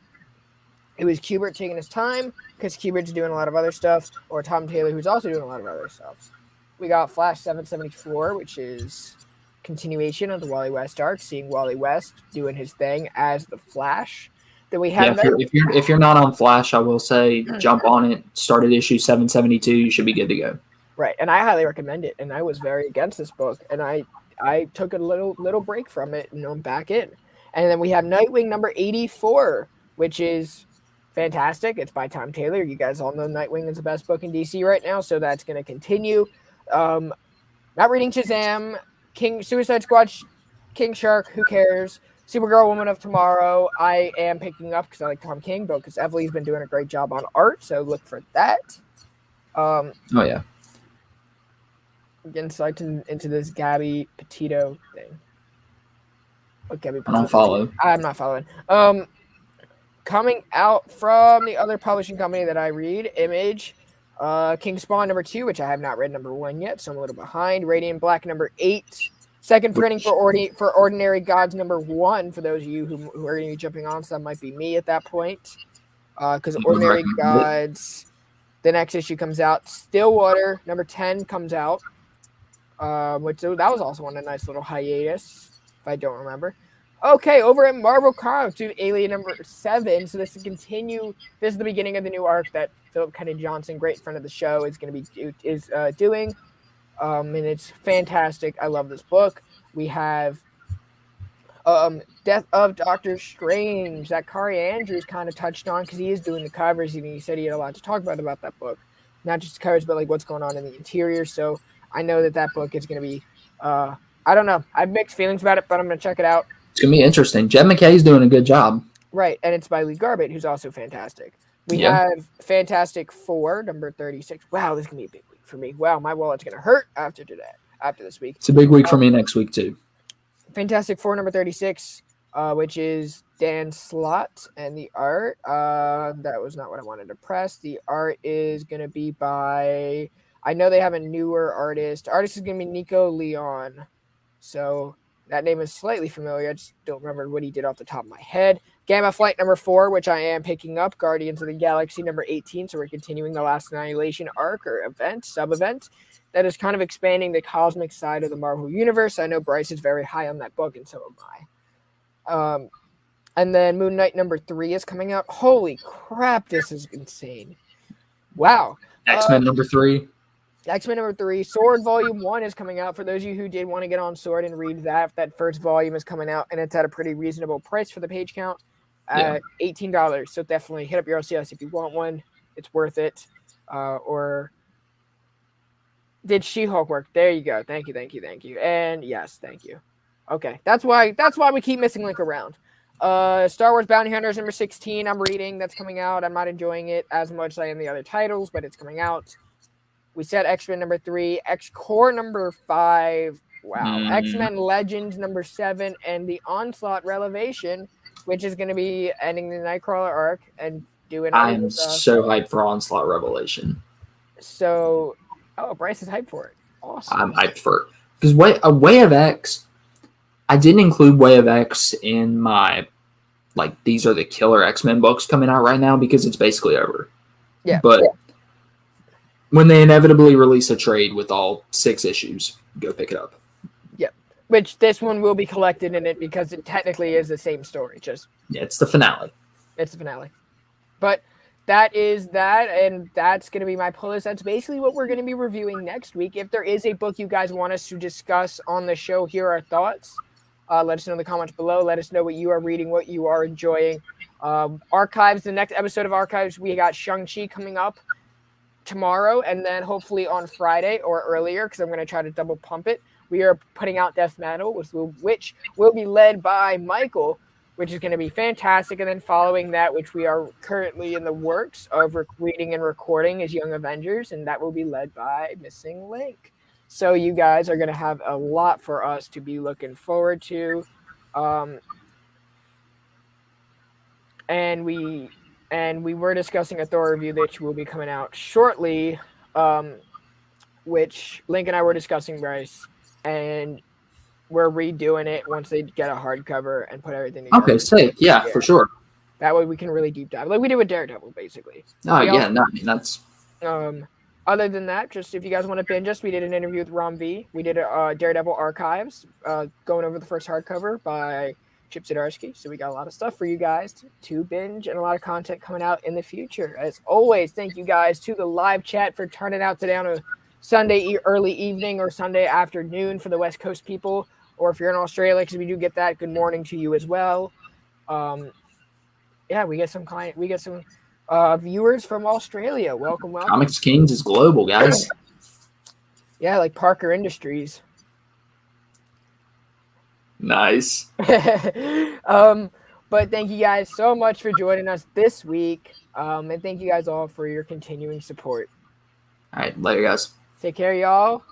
Speaker 1: it was Kubert taking his time because Kubert's doing a lot of other stuff, or Tom Taylor, who's also doing a lot of other stuff. We got Flash 774, which is continuation of the Wally West arc, seeing Wally West doing his thing as the Flash. Then we have
Speaker 2: if you're not on Flash, I will say jump on it. Start at issue 772. You should be good to go.
Speaker 1: Right, and I highly recommend it. And I was very against this book, and I took a little break from it, and I'm back in. And then we have Nightwing number 84, which is fantastic. It's by Tom Taylor. You guys all know Nightwing is the best book in DC right now, so that's going to continue. Not reading Shazam. Suicide Squad, King Shark, who cares? Supergirl, Woman of Tomorrow, I am picking up because I like Tom King, but because Emily's been doing a great job on art, so look for that.
Speaker 2: Oh, yeah.
Speaker 1: Insight into this Gabby Petito thing. Oh, Gabby Petito.
Speaker 2: I don't follow.
Speaker 1: I'm not following. Coming out from the other publishing company that I read, Image, King Spawn number 2, which I have not read number 1 yet, so I'm a little behind. Radiant Black number 8. Second printing for Ordinary Gods number 1, for those of you who are going to be jumping on, so that might be me at that point. Because Ordinary Gods, the next issue comes out. Stillwater number 10 comes out, that was also on a nice little hiatus, if I don't remember. Okay, over at Marvel Comics, we have Alien number 7. So this is This is the beginning of the new arc that Philip Kennedy Johnson, great friend of the show, is going to be doing, and it's fantastic. I love this book. We have Death of Doctor Strange that Kari Andrews kind of touched on because he is doing the covers, and he said he had a lot to talk about that book, not just the covers, but like what's going on in the interior. So I know that book is going to be. I don't know. I have mixed feelings about it, but I'm going to check it out.
Speaker 2: It's going to be interesting. Jed McKay's doing a good job.
Speaker 1: Right, and it's by Lee Garbett, who's also fantastic. We have Fantastic Four, number 36. Wow, this is going to be a big week for me. Wow, my wallet's going to hurt after this week.
Speaker 2: It's a big week for me next week, too.
Speaker 1: Fantastic Four, number 36, which is Dan Slott, and the art, that was not what I wanted to press. The art is going to be by, I know they have a newer artist. The artist is going to be Nico Leon, so that name is slightly familiar. I just don't remember what he did off the top of my head. Gamma Flight number 4, which I am picking up. Guardians of the Galaxy number 18. So we're continuing the Last Annihilation arc or sub-event that is kind of expanding the cosmic side of the Marvel Universe. I know Bryce is very high on that book, and so am I. And then Moon Knight number 3 is coming out. Holy crap, this is insane. Wow.
Speaker 2: X-Men number 3.
Speaker 1: X-Men number 3, Sword Volume 1 is coming out. For those of you who did want to get on Sword and read that first volume is coming out, and it's at a pretty reasonable price for the page count at $18. So definitely hit up your LCS if you want one. It's worth it. Or did She-Hulk work? There you go. Thank you. And yes, thank you. Okay, that's why we keep missing Link around. Star Wars Bounty Hunters number 16. I'm reading. That's coming out. I'm not enjoying it as much as I am the other titles, but it's coming out. We said X-Men number 3, X-Core number 5. Wow. X-Men Legends number 7, and the Onslaught Revelation, which is going to be ending the Nightcrawler arc and doing
Speaker 2: I
Speaker 1: other
Speaker 2: am
Speaker 1: stuff.
Speaker 2: so hyped for Onslaught Revelation.
Speaker 1: So, Bryce is hyped for it. Awesome.
Speaker 2: I'm hyped for it. Because Way of X, I didn't include Way of X in my, like, these are the killer X-Men books coming out right now because it's basically over.
Speaker 1: Yeah.
Speaker 2: But when they inevitably release a trade with all 6 issues, go pick it up.
Speaker 1: Yep. Which this one will be collected in it because it technically is the same story.
Speaker 2: Yeah, it's the finale.
Speaker 1: It's the finale. But that is that, and that's going to be my pull list. That's basically what we're going to be reviewing next week. If there is a book you guys want us to discuss on the show, here are our thoughts. Let us know in the comments below. Let us know what you are reading, what you are enjoying. Archives, the next episode of Archives, we got Shang-Chi coming up tomorrow, and then hopefully on Friday or earlier, because I'm going to try to double pump it. We are putting out Death Metal, which will be led by Michael, which is going to be fantastic. And then following that, which we are currently in the works of reading and recording, is Young Avengers, and that will be led by Missing Link. So you guys are going to have a lot for us to be looking forward to. And we were discussing a Thor review which will be coming out shortly, which Link and I were discussing, Bryce, and we're redoing it once they get a hardcover and put everything together.
Speaker 2: Okay, sick. Yeah, for sure.
Speaker 1: That way we can really deep dive, like we did with Daredevil, basically.
Speaker 2: That's.
Speaker 1: Other than that, just if you guys want to binge us, we did an interview with Rom V. We did a Daredevil Archives, going over the first hardcover by Chip Zdarsky. So we got a lot of stuff for you guys to binge and a lot of content coming out in the future. As always, thank you guys to the live chat for turning out today on a Sunday early evening or Sunday afternoon for the West Coast people. Or if you're in Australia, because we do get that, good morning to you as well. We get some viewers from Australia. Welcome.
Speaker 2: ComixKings is global, guys.
Speaker 1: Yeah, like Parker Industries.
Speaker 2: Nice.
Speaker 1: But thank you guys so much for joining us this week. And thank you guys all for your continuing support.
Speaker 2: All right, later, guys.
Speaker 1: Take care, y'all.